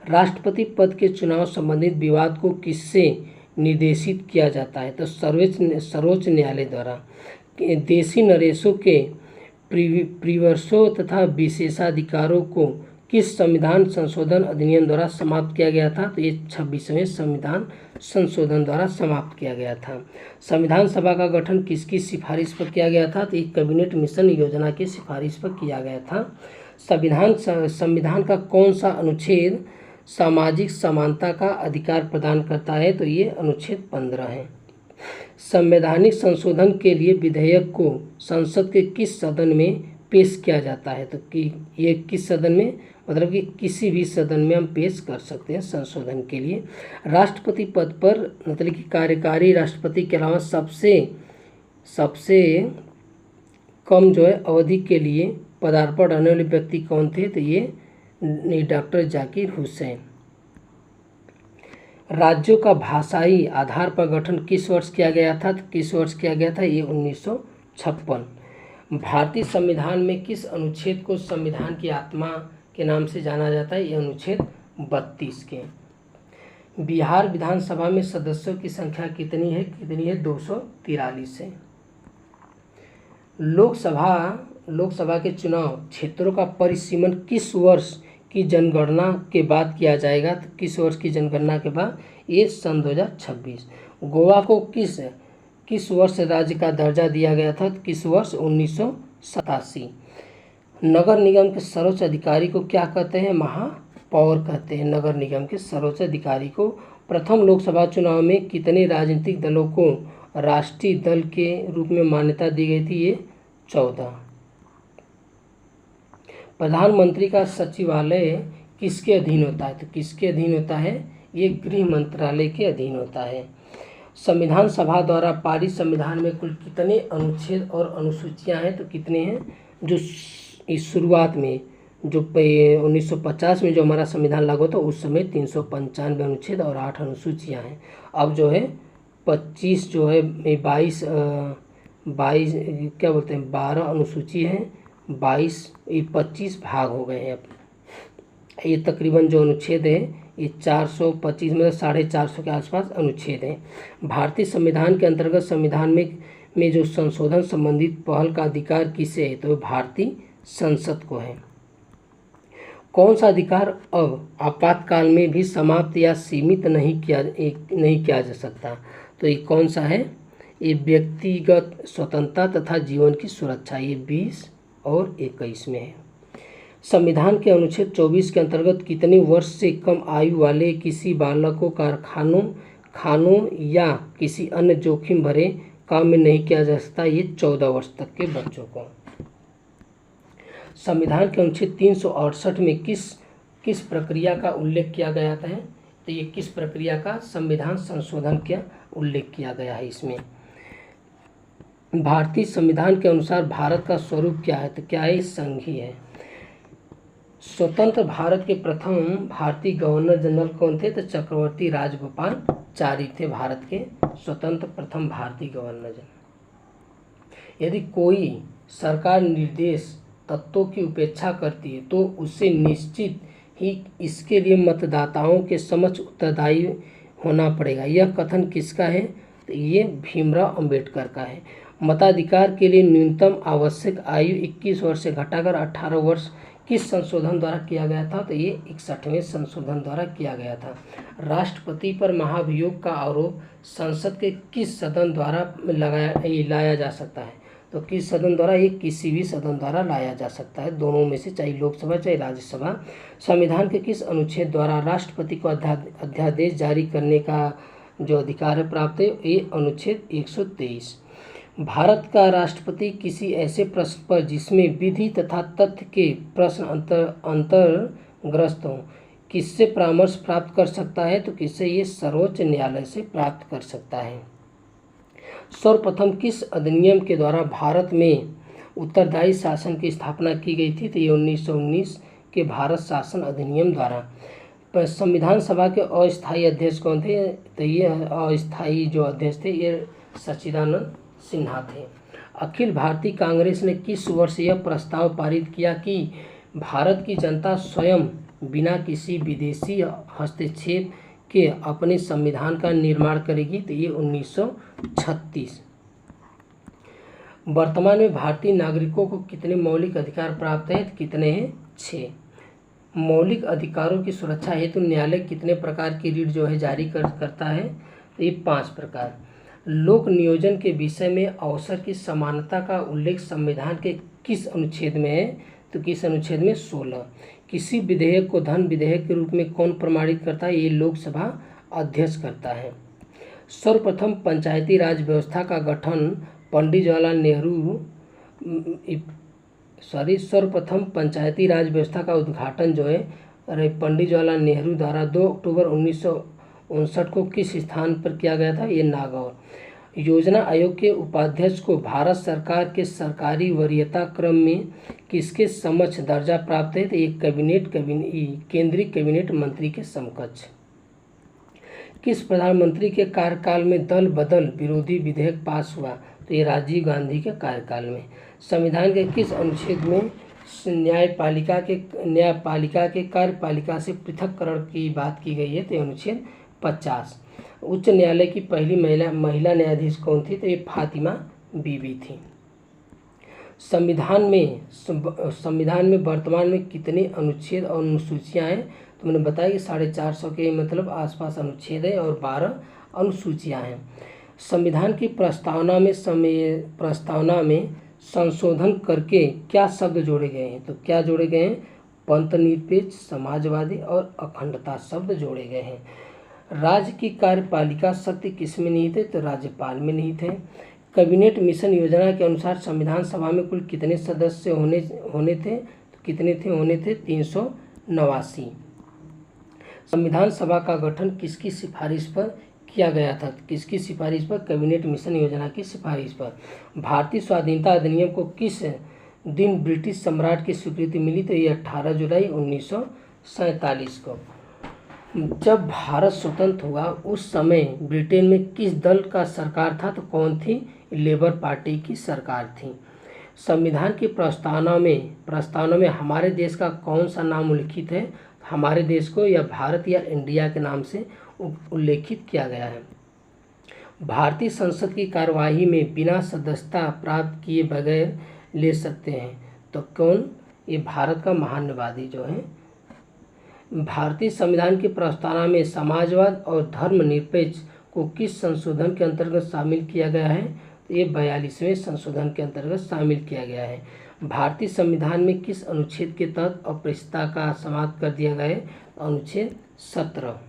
राष्ट्रपति पद के चुनाव संबंधित विवाद को किससे निर्देशित किया जाता है, तो सर्वोच्च न्यायालय द्वारा। देशी नरेशों के प्रिवर्सों तथा विशेषाधिकारों को किस संविधान संशोधन अधिनियम द्वारा समाप्त किया गया था, तो ये 26वें संविधान संशोधन द्वारा समाप्त किया गया था। संविधान सभा का गठन किसकी सिफारिश पर किया गया था, तो ये कैबिनेट मिशन योजना की सिफारिश पर किया गया था। संविधान का कौन सा अनुच्छेद सामाजिक समानता का अधिकार प्रदान करता है, तो ये अनुच्छेद 15 है। संवैधानिक संशोधन के लिए विधेयक को संसद के किस सदन में पेश किया जाता है। तो कि ये किस सदन में, मतलब कि किसी भी सदन में हम पेश कर सकते हैं संशोधन के लिए। राष्ट्रपति पद पर मतलब कि कार्यकारी राष्ट्रपति के अलावा सबसे कम जो है अवधि के लिए पदार्पण रहने वाले व्यक्ति कौन थे, तो ये डॉक्टर जाकिर हुसैन। राज्यों का भाषाई आधार पर गठन किस वर्ष किया गया था, तो किस वर्ष किया गया था, ये 1956। भारतीय संविधान में किस अनुच्छेद को संविधान की आत्मा के नाम से जाना जाता है, ये अनुच्छेद 32 के। बिहार विधानसभा में सदस्यों की संख्या कितनी है, 243 है। लोकसभा के चुनाव क्षेत्रों का परिसीमन किस वर्ष की जनगणना के बाद किया जाएगा, तो किस वर्ष की जनगणना के बाद, ये सन 2026। गोवा को किस वर्ष राज्य का दर्जा दिया गया था, तो किस वर्ष, 1987। नगर निगम के सर्वोच्च अधिकारी को क्या कहते हैं, महापौर कहते हैं। नगर निगम के सर्वोच्च अधिकारी को प्रथम लोकसभा चुनाव में कितने राजनीतिक दलों को राष्ट्रीय दल के रूप में मान्यता दी गई थी, ये 14। प्रधानमंत्री का सचिवालय किसके अधीन होता है, तो किसके अधीन होता है, ये गृह मंत्रालय के अधीन होता है। संविधान सभा द्वारा पारित संविधान में कुल कितने अनुच्छेद और अनुसूचियां हैं, तो कितने हैं, जो इस शुरुआत में जो 1950 में जो हमारा संविधान लागू था उस समय 395 अनुच्छेद और 8 अनुसूचियां हैं। अब जो है 25 जो है 22 क्या बोलते हैं 12 अनुसूची हैं, 25 भाग हो गए हैं। अब ये तकरीबन जो अनुच्छेद है ये 425 मतलब 450 के आसपास अनुच्छेद हैं। भारतीय संविधान के अंतर्गत संविधान में जो संशोधन संबंधित पहल का अधिकार किसे है, तो भारतीय संसद को है। कौन सा अधिकार अब आपातकाल में भी समाप्त या सीमित नहीं किया जा सकता, तो ये कौन सा है, ये व्यक्तिगत स्वतंत्रता तथा जीवन की सुरक्षा, ये 20 और 21 में है। संविधान के अनुच्छेद 24 के अंतर्गत कितने वर्ष से कम आयु वाले किसी बालक को खानों या किसी अन्य जोखिम भरे काम में नहीं किया जा सकता, ये 14 वर्ष तक के बच्चों को। संविधान के अनुच्छेद 368 में किस प्रक्रिया का उल्लेख किया गया था, तो ये किस प्रक्रिया का संविधान संशोधन का उल्लेख किया गया है इसमें। भारतीय संविधान के अनुसार भारत का स्वरूप क्या है, तो क्या है, संघीय है। स्वतंत्र भारत के प्रथम भारतीय गवर्नर जनरल कौन थे, तो चक्रवर्ती राजगोपालाचारी थे भारत के स्वतंत्र प्रथम भारतीय गवर्नर जनरल। यदि कोई सरकार निर्देश तत्वों की उपेक्षा करती है तो उसे निश्चित ही इसके लिए मतदाताओं के समक्ष उत्तरदायी होना पड़ेगा। यह कथन किसका है, तो ये भीमराव अंबेडकर का है। मताधिकार के लिए न्यूनतम आवश्यक आयु 21 वर्ष से घटाकर 18 वर्ष किस संशोधन द्वारा किया गया था, तो ये 61वें संशोधन द्वारा किया गया था। राष्ट्रपति पर महाभियोग का आरोप संसद के किस सदन द्वारा लाया जा सकता है, तो किस सदन द्वारा, ये किसी भी सदन द्वारा लाया जा सकता है, दोनों में से, चाहे लोकसभा चाहे राज्यसभा। संविधान के किस अनुच्छेद द्वारा राष्ट्रपति को अध्यादेश जारी करने का जो अधिकार है प्राप्त है, ये अनुच्छेद 123। भारत का राष्ट्रपति किसी ऐसे प्रश्न पर जिसमें विधि तथा तथ्य के प्रश्न अंतर्ग्रस्त हों किससे परामर्श प्राप्त कर सकता है, तो किससे, ये सर्वोच्च न्यायालय से प्राप्त कर सकता है। सर्वप्रथम किस अधिनियम के द्वारा भारत में उत्तरदायी शासन की स्थापना की गई थी, तो ये 1919 के भारत शासन अधिनियम द्वारा। संविधान सभा के अस्थायी अध्यक्ष कौन थे, तो ये अस्थायी जो अध्यक्ष थे ये सच्चिदानंद सिन्हा थे। अखिल भारतीय कांग्रेस ने किस वर्ष यह प्रस्ताव पारित किया कि भारत की जनता स्वयं बिना किसी विदेशी हस्तक्षेप के अपने संविधान का निर्माण करेगी, तो ये 1936। वर्तमान में भारतीय नागरिकों को कितने मौलिक अधिकार प्राप्त हैं, तो कितने हैं, 6। मौलिक अधिकारों की सुरक्षा हेतु न्यायालय कितने प्रकार की रीट जो है जारी करता है, तो ये 5 प्रकार। लोक नियोजन के विषय में अवसर की समानता का उल्लेख संविधान के किस अनुच्छेद में है, तो किस अनुच्छेद में, 16। किसी विधेयक को धन विधेयक के रूप में कौन प्रमाणित करता है, ये लोकसभा अध्यक्ष करता है। सर्वप्रथम पंचायती राज व्यवस्था का गठन पंडित जवाहरलाल नेहरू सर्वप्रथम पंचायती राज व्यवस्था का उद्घाटन जो है पंडित जवाहरलाल नेहरू द्वारा 2 अक्टूबर 1959 को किस स्थान पर किया गया था? ये नागौर। योजना आयोग के उपाध्यक्ष को भारत सरकार के सरकारी वरीयता क्रम में किसके समक्ष दर्जा प्राप्त है? तो ये केंद्रीय कैबिनेट मंत्री के समकक्ष। किस प्रधानमंत्री के कार्यकाल में दल बदल विरोधी विधेयक पास हुआ? तो ये राजीव गांधी के कार्यकाल में। संविधान के किस अनुच्छेद में न्यायपालिका के कार्यपालिका से पृथककरण की बात की गई है? तो अनुच्छेद 50। उच्च न्यायालय की पहली महिला न्यायाधीश कौन थी? तो ये फातिमा बीबी थी। संविधान में वर्तमान में कितने अनुच्छेद और अनुसूचियां हैं? तो मैंने बताया कि 450 के मतलब आसपास अनुच्छेद है और 12 अनुसूचियां हैं। संविधान की प्रस्तावना में संशोधन करके क्या शब्द जोड़े गए हैं? तो क्या जोड़े गए हैं? पंथनिरपेक्ष, समाजवादी और अखंडता शब्द जोड़े गए हैं। राज्य की कार्यपालिका शक्ति किस में निहित है? तो राज्यपाल में निहित है। कैबिनेट मिशन योजना के अनुसार संविधान सभा में कुल कितने सदस्य होने थे? तो कितने थे? होने थे 389। संविधान सभा का गठन किसकी सिफारिश पर किया गया था? किसकी सिफारिश पर? कैबिनेट मिशन योजना की सिफारिश पर। भारतीय स्वाधीनता अधिनियम को किस दिन ब्रिटिश सम्राट की स्वीकृति मिली? तो ये 18 जुलाई 1947 को। जब भारत स्वतंत्र हुआ उस समय ब्रिटेन में किस दल का सरकार था? तो कौन थी? लेबर पार्टी की सरकार थी। संविधान की प्रस्तावना में हमारे देश का कौन सा नाम उल्लिखित है? हमारे देश को या भारत या इंडिया के नाम से उल्लेखित किया गया है। भारतीय संसद की कार्यवाही में बिना सदस्यता प्राप्त किए बगैर ले सकते हैं तो कौन? ये भारत का महान्यवादी जो है। भारतीय संविधान की प्रस्तावना में समाजवाद और धर्मनिरपेक्ष को किस संशोधन के अंतर्गत शामिल किया गया है? तो ये 42वें संशोधन के अंतर्गत शामिल किया गया है। भारतीय संविधान में किस अनुच्छेद के तहत अस्पृश्यता का समाप्त कर दिया गया है? अनुच्छेद 17।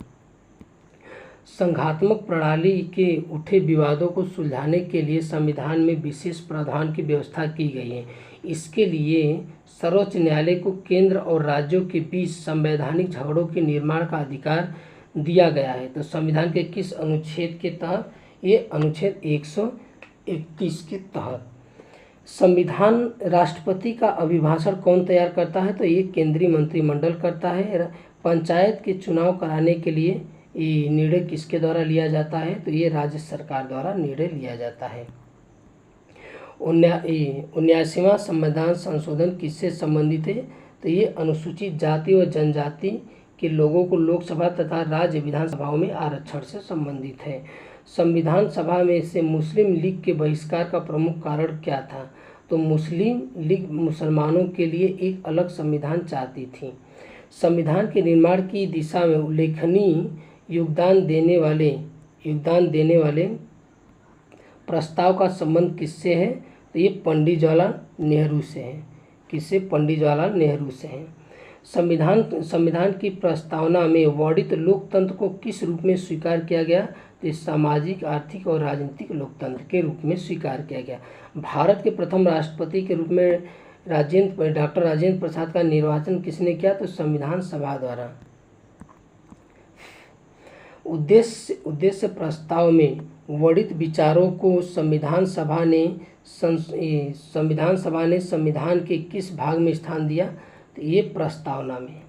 संघात्मक प्रणाली के उठे विवादों को सुलझाने के लिए संविधान में विशेष प्रावधान की व्यवस्था की गई है। इसके लिए सर्वोच्च न्यायालय को केंद्र और राज्यों के बीच संवैधानिक झगड़ों के निर्माण का अधिकार दिया गया है। तो संविधान के किस अनुच्छेद के तहत? ये अनुच्छेद 131 के तहत। संविधान राष्ट्रपति का अभिभाषण कौन तैयार करता है? तो ये केंद्रीय मंत्रिमंडल करता है। पंचायत के चुनाव कराने के लिए ये निर्णय किसके द्वारा लिया जाता है? तो ये राज्य सरकार द्वारा निर्णय लिया जाता है। 79वां संविधान संशोधन किससे संबंधित है? तो ये अनुसूचित जाति व जनजाति के लोगों को लोकसभा तथा राज्य विधानसभाओं में आरक्षण से संबंधित है। संविधान सभा में से मुस्लिम लीग के बहिष्कार का प्रमुख कारण क्या था? तो मुस्लिम लीग मुसलमानों के लिए एक अलग संविधान चाहती थी। संविधान के निर्माण की दिशा में उल्लेखनीय योगदान देने वाले प्रस्ताव का संबंध किससे है? तो ये पंडित जवाहरलाल नेहरू से है। किससे? पंडित जवाहरलाल नेहरू से है। संविधान की प्रस्तावना में वर्णित लोकतंत्र को किस रूप में स्वीकार किया गया? तो सामाजिक, आर्थिक और राजनीतिक लोकतंत्र के रूप में स्वीकार किया गया। भारत के प्रथम राष्ट्रपति के रूप में डॉक्टर राजेंद्र प्रसाद का निर्वाचन किसने किया? तो संविधान सभा द्वारा। उद्देश्य प्रस्ताव में वर्णित विचारों को संविधान सभा ने संविधान के किस भाग में स्थान दिया? तो ये प्रस्तावना में।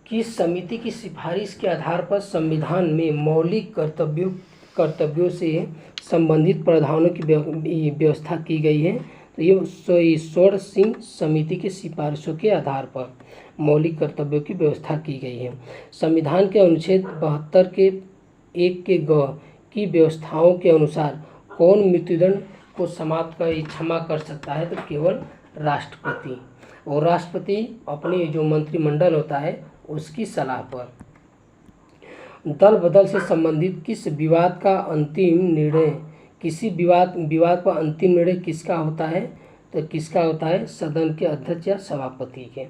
किस समिति की सिफारिश के आधार पर संविधान में मौलिक कर्तव्यों से संबंधित प्रावधानों की व्यवस्था की गई है? तो ये स्वर्ण सिंह समिति की सिफारिशों के आधार पर मौलिक कर्तव्यों की व्यवस्था की गई है। संविधान के अनुच्छेद 72 के 1 के ग की व्यवस्थाओं के अनुसार कौन मृत्युदंड को क्षमा कर सकता है? तो केवल राष्ट्रपति। और राष्ट्रपति अपनी जो मंत्रिमंडल होता है उसकी सलाह पर। दल बदल से संबंधित किसी विवाद पर अंतिम निर्णय किसका होता है? तो किसका होता है? सदन के अध्यक्ष या सभापति के।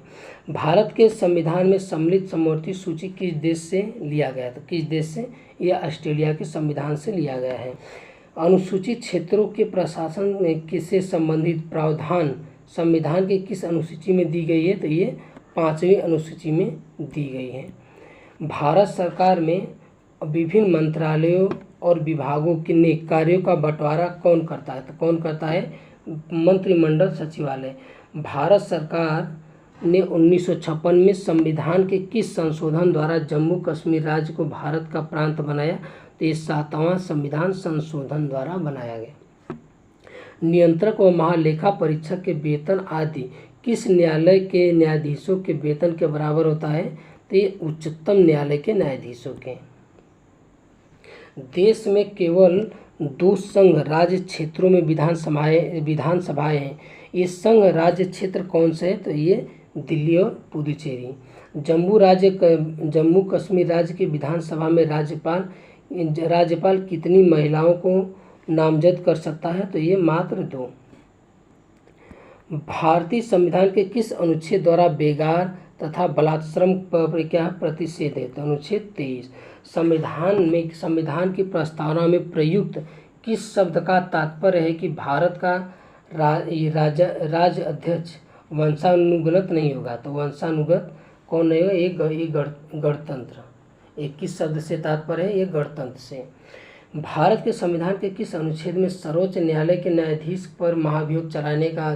भारत के संविधान में सम्मिलित समवर्ती सूची किस देश से लिया गया? तो किस देश से? यह ऑस्ट्रेलिया के संविधान से लिया गया है। अनुसूचित क्षेत्रों के प्रशासन में किससे संबंधित प्रावधान संविधान के किस अनुसूची में दी गई है? तो ये 5वीं अनुसूची में दी गई है। भारत सरकार में विभिन्न मंत्रालयों और विभागों के कार्यों का बंटवारा कौन करता है? तो कौन करता है? मंत्रिमंडल सचिवालय। भारत सरकार ने 1956 में संविधान के किस संशोधन द्वारा जम्मू कश्मीर राज्य को भारत का प्रांत बनाया? तो ये 7वां संविधान संशोधन द्वारा बनाया गया। नियंत्रक व महालेखा परीक्षक के वेतन आदि किस न्यायालय के न्यायाधीशों के वेतन के बराबर होता है? तो ये उच्चतम न्यायालय के न्यायाधीशों के। देश में केवल 2 संघ राज्य क्षेत्रों में विधानसभाएं हैं। ये संघ राज्य क्षेत्र कौन से है? तो ये दिल्ली और पुदुचेरी। जम्मू कश्मीर राज्य की विधानसभा में राज्यपाल कितनी महिलाओं को नामजद कर सकता है? तो ये मात्र 2। भारतीय संविधान के किस अनुच्छेद द्वारा बेगार तथा बलात्श्रम पर क्या प्रतिषेध है? तो अनुच्छेद 23। संविधान की प्रस्तावना में प्रयुक्त किस शब्द का तात्पर्य है कि भारत का राज्य अध्यक्ष वंशानुगत नहीं होगा? तो वंशानुगत कौन नहीं होगा? ये गणतंत्र। एक किस शब्द से तात्पर्य है? ये गणतंत्र से। भारत के संविधान के किस अनुच्छेद में सर्वोच्च न्यायालय के न्यायाधीश पर महाभियोग चलाने का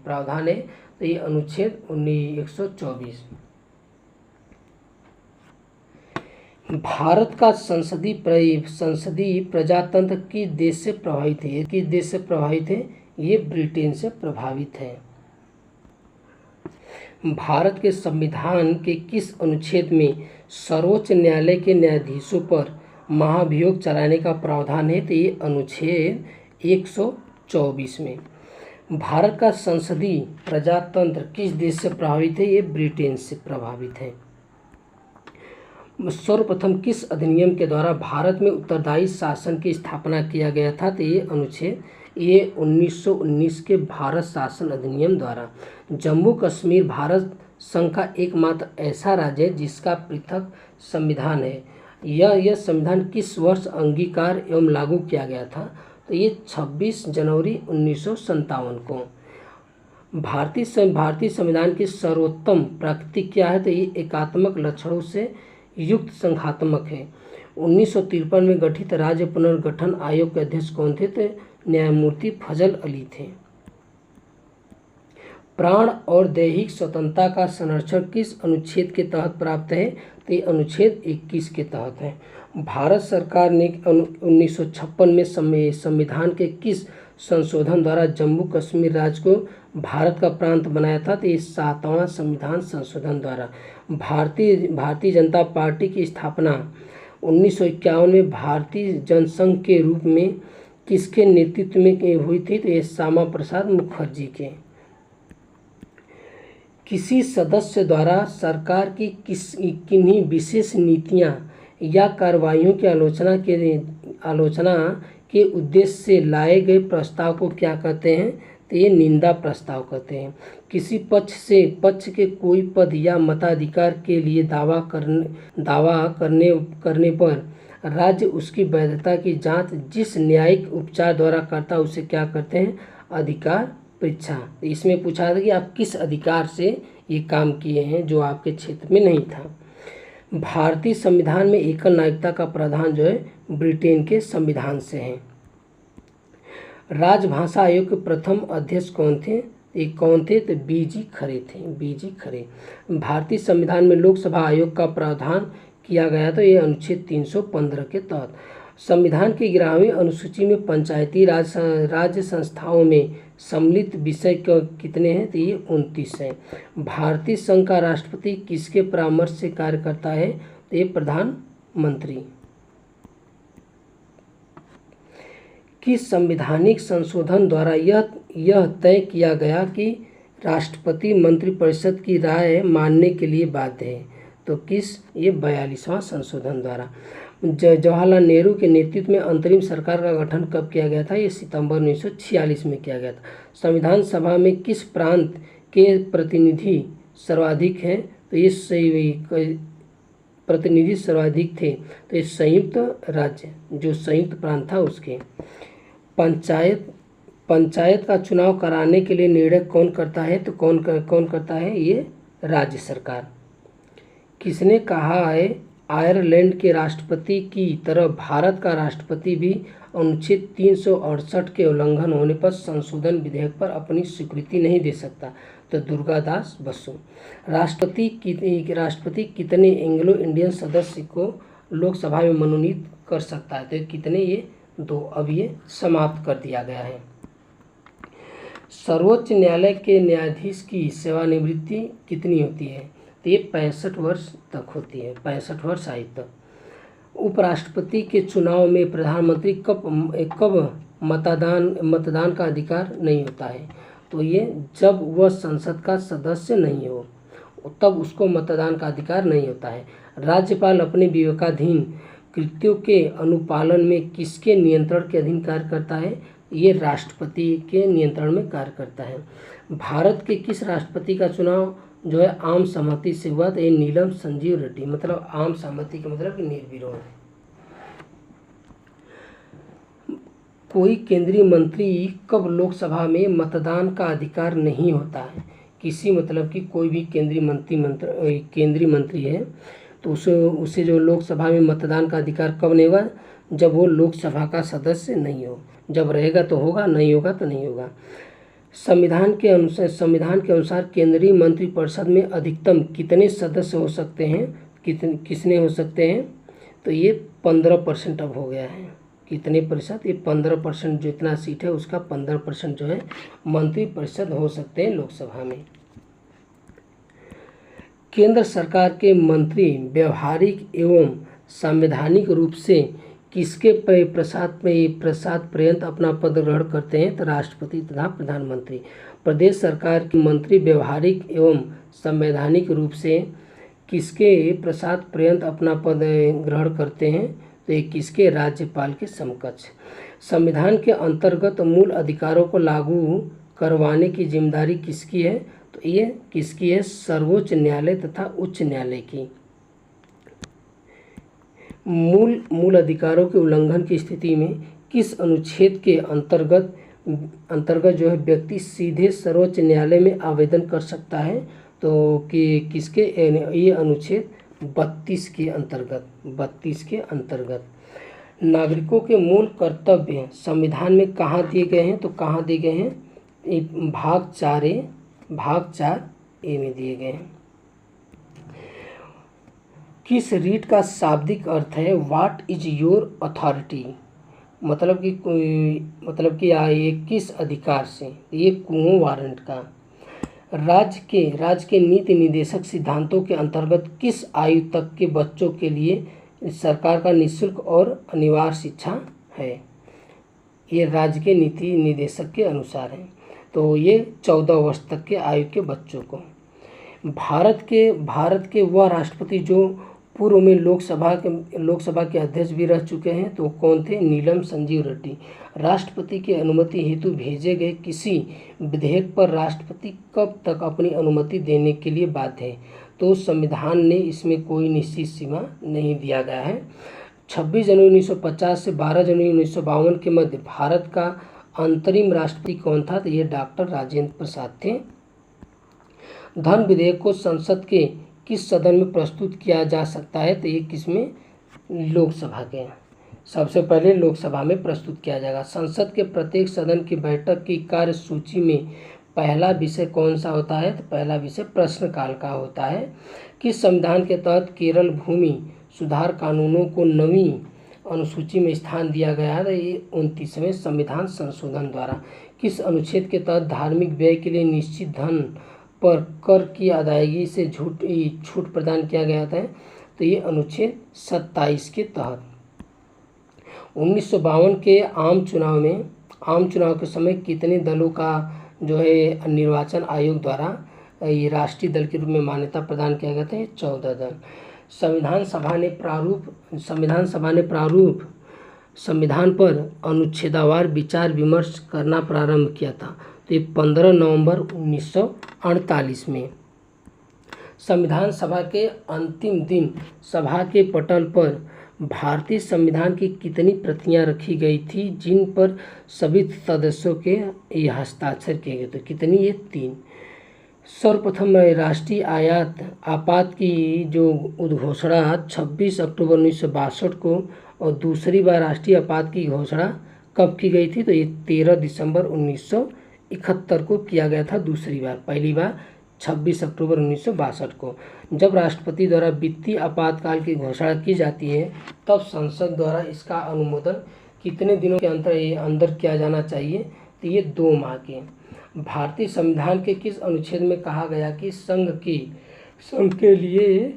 प्रावधान है? तो ये अनुच्छेद 124। भारत का संसदीय प्रजातंत्र किस देश से प्रभावित है? किस देश से प्रभावित है? ये ब्रिटेन से प्रभावित है। भारत के संविधान के किस अनुच्छेद में सर्वोच्च न्यायालय के न्यायाधीशों पर महाभियोग चलाने का प्रावधान है? तो ये अनुच्छेद 124 में। भारत का संसदीय प्रजातंत्र किस देश से प्रभावित है? ये ब्रिटेन से प्रभावित है। सर्वप्रथम किस अधिनियम के द्वारा भारत में उत्तरदायी शासन की स्थापना किया गया था? तो ये अनुच्छेद 1919 के भारत शासन अधिनियम द्वारा। जम्मू कश्मीर भारत संघ का एकमात्र ऐसा राज्य है जिसका पृथक संविधान है। यह संविधान किस वर्ष अंगीकार एवं लागू किया गया था? तो ये 26 जनवरी 1957 को। भारतीय संविधान की सर्वोत्तम प्रकृति क्या है? तो ये एकात्मक लक्षणों से युक्त संघात्मक है। 1953 में गठित राज्य पुनर्गठन आयोग के अध्यक्ष कौन थे? तो न्यायमूर्ति फजल अली थे। प्राण और दैहिक स्वतंत्रता का संरक्षण किस अनुच्छेद के तहत प्राप्त है? तो ये अनुच्छेद 21 के तहत है। भारत सरकार ने 1956 में संविधान के किस संशोधन द्वारा जम्मू कश्मीर राज्य को भारत का प्रांत बनाया था? तो ये 7वां संविधान संशोधन द्वारा। भारतीय जनता पार्टी की स्थापना 1951 में भारतीय जनसंघ के रूप में किसके नेतृत्व में हुई थी? तो ये श्यामा प्रसाद मुखर्जी के। किसी सदस्य द्वारा सरकार की किन्हीं विशेष नीतियां या कार्रवाइयों की आलोचना के उद्देश्य से लाए गए प्रस्ताव को क्या कहते हैं? तो ये निंदा प्रस्ताव कहते हैं। किसी पक्ष के कोई पद या मताधिकार के लिए दावा करने पर राज्य उसकी वैधता की जांच जिस न्यायिक उपचार द्वारा करता है उसे क्या कहते हैं? अधिकार परीक्षा। इसमें पूछा था कि आप किस अधिकार से ये काम किए हैं जो आपके क्षेत्र में नहीं था। भारतीय संविधान में एकल नागरिकता का प्रावधान जो है ब्रिटेन के संविधान से है। राजभाषा आयोग के प्रथम अध्यक्ष कौन थे? तो बीजी खरे। भारतीय संविधान में लोकसभा आयोग का प्रावधान किया गया तो ये अनुच्छेद 315 के तहत। संविधान की 11वीं अनुसूची में पंचायती राज्य संस्थाओं में सम्मिलित विषय कितने हैं? तो ये 29 हैं। भारतीय संघ का राष्ट्रपति किसके परामर्श से कार्य करता है? तो ये प्रधानमंत्री। किस संवैधानिक संशोधन द्वारा यह तय किया गया कि राष्ट्रपति मंत्रिपरिषद की राय मानने के लिए बाध्य है? तो किस? ये 42वां संशोधन द्वारा। जवाहरलाल नेहरू के नेतृत्व में अंतरिम सरकार का गठन कब किया गया था? ये सितंबर 1946 में किया गया था। संविधान सभा में किस प्रांत के प्रतिनिधि सर्वाधिक हैं? तो ये प्रतिनिधि सर्वाधिक थे तो ये संयुक्त राज्य जो संयुक्त प्रांत था उसके। पंचायत का चुनाव कराने के लिए निर्णय कौन करता है? तो कौन करता है? ये राज्य सरकार। किसने कहा है आयरलैंड के राष्ट्रपति की तरह भारत का राष्ट्रपति भी अनुच्छेद 368 के उल्लंघन होने पर संशोधन विधेयक पर अपनी स्वीकृति नहीं दे सकता? तो दुर्गादास बसु। राष्ट्रपति कितने एंग्लो इंडियन सदस्य को लोकसभा में मनोनीत कर सकता है? तो कितने? ये 2। अब ये समाप्त कर दिया गया है। सर्वोच्च न्यायालय के न्यायाधीश की सेवानिवृत्ति कितनी होती है? तो ये 65 वर्ष तक होती है, 65 वर्ष आयु तक। उपराष्ट्रपति के चुनाव में प्रधानमंत्री कब मतदान का अधिकार नहीं होता है? तो ये जब वह संसद का सदस्य नहीं हो तब उसको मतदान का अधिकार नहीं होता है। राज्यपाल अपने विवेकाधीन कृत्यों के अनुपालन में किसके नियंत्रण के अधीन कार्य करता है? ये राष्ट्रपति के नियंत्रण में कार्य करता है। भारत के किस राष्ट्रपति का चुनाव जो है आम सहमति से हुआ? तो ये नीलम संजीव रेड्डी। मतलब आम सहमति का मतलब निर्विरोध। कोई केंद्रीय मंत्री कब लोकसभा में मतदान का अधिकार नहीं होता है? किसी मतलब कि कोई भी केंद्रीय मंत्री है तो उसे जो लोकसभा में मतदान का अधिकार कब नहीं होगा? जब वो लोकसभा का सदस्य नहीं हो। जब रहेगा तो होगा, नहीं होगा तो नहीं होगा। संविधान के अनुसार केंद्रीय मंत्रिपरिषद में अधिकतम कितने सदस्य हो सकते हैं? किसने हो सकते हैं? तो ये 15% अब हो गया है। कितने प्रतिशत? ये 15%। जितना सीट है उसका 15% जो है मंत्रिपरिषद हो सकते हैं लोकसभा में। केंद्र सरकार के मंत्री व्यवहारिक एवं संवैधानिक रूप से किसके प्रसाद पर्यंत अपना पद ग्रहण करते हैं? तो राष्ट्रपति तथा प्रधानमंत्री। प्रदेश सरकार के मंत्री व्यवहारिक एवं संवैधानिक रूप से किसके प्रसाद पर्यंत अपना पद ग्रहण करते हैं? तो ये किसके? राज्यपाल के समकक्ष। संविधान के अंतर्गत मूल अधिकारों को लागू करवाने की जिम्मेदारी किसकी है? तो ये किसकी है? सर्वोच्च न्यायालय तथा उच्च न्यायालय की। मूल अधिकारों के उल्लंघन की स्थिति में किस अनुच्छेद के अंतर्गत जो है व्यक्ति सीधे सर्वोच्च न्यायालय में आवेदन कर सकता है? तो कि किसके? ये अनुच्छेद 32 के अंतर्गत। नागरिकों के मूल कर्तव्य संविधान में कहाँ दिए गए हैं? तो कहाँ दिए गए हैं? भाग 4A में दिए गए हैं। किस रीट का शाब्दिक अर्थ है व्हाट इज योर अथॉरिटी? मतलब कि ये किस अधिकार से? ये कुओं वारंट का। राज्य के नीति निदेशक सिद्धांतों के अंतर्गत किस आयु तक के बच्चों के लिए सरकार का निःशुल्क और अनिवार्य शिक्षा है? ये राज्य के नीति निदेशक के अनुसार है। तो ये 14 वर्ष तक के आयु के बच्चों को। भारत के वह राष्ट्रपति जो पूर्व में लोकसभा के अध्यक्ष भी रह चुके हैं तो कौन थे? नीलम संजीव रेड्डी। राष्ट्रपति की अनुमति हेतु भेजे गए किसी विधेयक पर राष्ट्रपति कब तक अपनी अनुमति देने के लिए बाध्य है? तो संविधान ने इसमें कोई निश्चित सीमा नहीं दिया गया है। 26 जनवरी 1950 से 12 जनवरी 1952 के मध्य भारत का अंतरिम राष्ट्रपति कौन था? तो ये डॉक्टर राजेंद्र प्रसाद थे। धन विधेयक को संसद के किस सदन में प्रस्तुत किया जा सकता है? तो ये किसमें? लोकसभा के। सबसे पहले लोकसभा में प्रस्तुत किया जाएगा। संसद के प्रत्येक सदन की बैठक की कार्यसूची में पहला विषय कौन सा होता है? तो पहला विषय प्रश्नकाल का होता है। किस संविधान के तहत केरल भूमि सुधार कानूनों को 9वीं अनुसूची में स्थान दिया गया है? ये 29वें संविधान संशोधन द्वारा। किस अनुच्छेद के तहत धार्मिक व्यय के लिए निश्चित धन पर कर की अदायगी से छूट प्रदान किया गया था? तो ये अनुच्छेद 27 के तहत। 1952 के आम चुनाव के समय कितने दलों का जो है निर्वाचन आयोग द्वारा ये राष्ट्रीय दल के रूप में मान्यता प्रदान किया गया था? 14 दल। संविधान पर अनुच्छेदवार विचार विमर्श करना प्रारंभ किया था? तो ये 15 नवंबर 1948 में। संविधान सभा के अंतिम दिन सभा के पटल पर भारतीय संविधान की कितनी प्रतियां रखी गई थी जिन पर सभी सदस्यों के ये हस्ताक्षर किए गए? तो कितनी? ये 3। सर्वप्रथम राष्ट्रीय आपात की जो उद्घोषणा 26 अक्टूबर 1962 को और दूसरी बार राष्ट्रीय आपात की घोषणा कब की गई थी? तो ये 13 दिसंबर 1971 को किया गया था दूसरी बार। पहली बार 26 अक्टूबर 1962 को। जब राष्ट्रपति द्वारा वित्तीय आपातकाल की घोषणा की जाती है तब संसद द्वारा इसका अनुमोदन कितने दिनों के अंदर किया जाना चाहिए? तो ये 2 माह के। भारतीय संविधान के किस अनुच्छेद में कहा गया कि संघ के लिए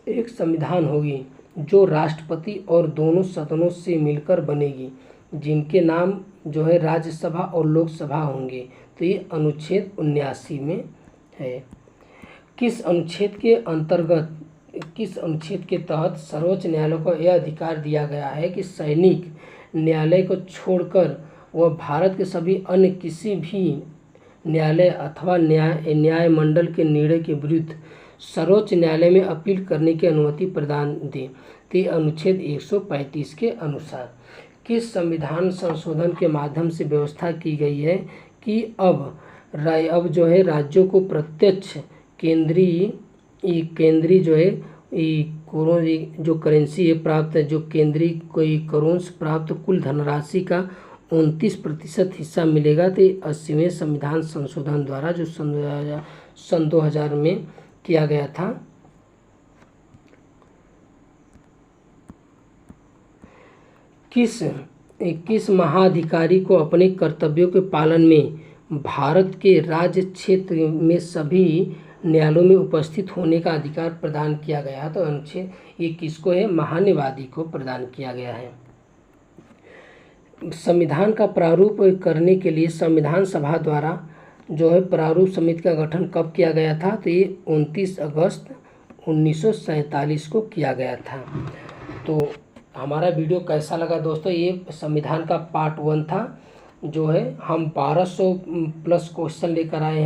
एक संविधान होगी जो राष्ट्रपति और दोनों सदनों से मिलकर बनेगी, जिनके नाम जो है राज्यसभा और लोकसभा होंगे? तो ये अनुच्छेद 79 में है। किस अनुच्छेद के तहत सर्वोच्च न्यायालय को यह अधिकार दिया गया है कि सैनिक न्यायालय को छोड़कर वह भारत के सभी अन्य किसी भी न्यायालय अथवा न्यायमंडल के निर्णय के विरुद्ध सर्वोच्च न्यायालय में अपील करने की अनुमति प्रदान दे? तो अनुच्छेद 135 के अनुसार। किस संविधान संशोधन के माध्यम से व्यवस्था की गई है कि अब जो है राज्यों को प्रत्यक्ष केंद्रीय जो है जो करेंसी है प्राप्त जो केंद्रीय कोई करोंस प्राप्त कुल धनराशि का 29% हिस्सा मिलेगा? तो 80वें संविधान संशोधन द्वारा जो सन 2000 में किया गया था। किस महाधिकारी को अपने कर्तव्यों के पालन में भारत के राज्य क्षेत्र में सभी न्यायालयों में उपस्थित होने का अधिकार प्रदान किया गया? तो अनुच्छेद ये किसको है? महान्यायवादी को प्रदान किया गया है। संविधान का प्रारूप करने के लिए संविधान सभा द्वारा जो है प्रारूप समिति का गठन कब किया गया था? तो ये 29 अगस्त 1947 को किया गया था। तो हमारा वीडियो कैसा लगा दोस्तों? ये संविधान का पार्ट 1 था जो है हम 1200 प्लस क्वेश्चन लेकर आए हैं।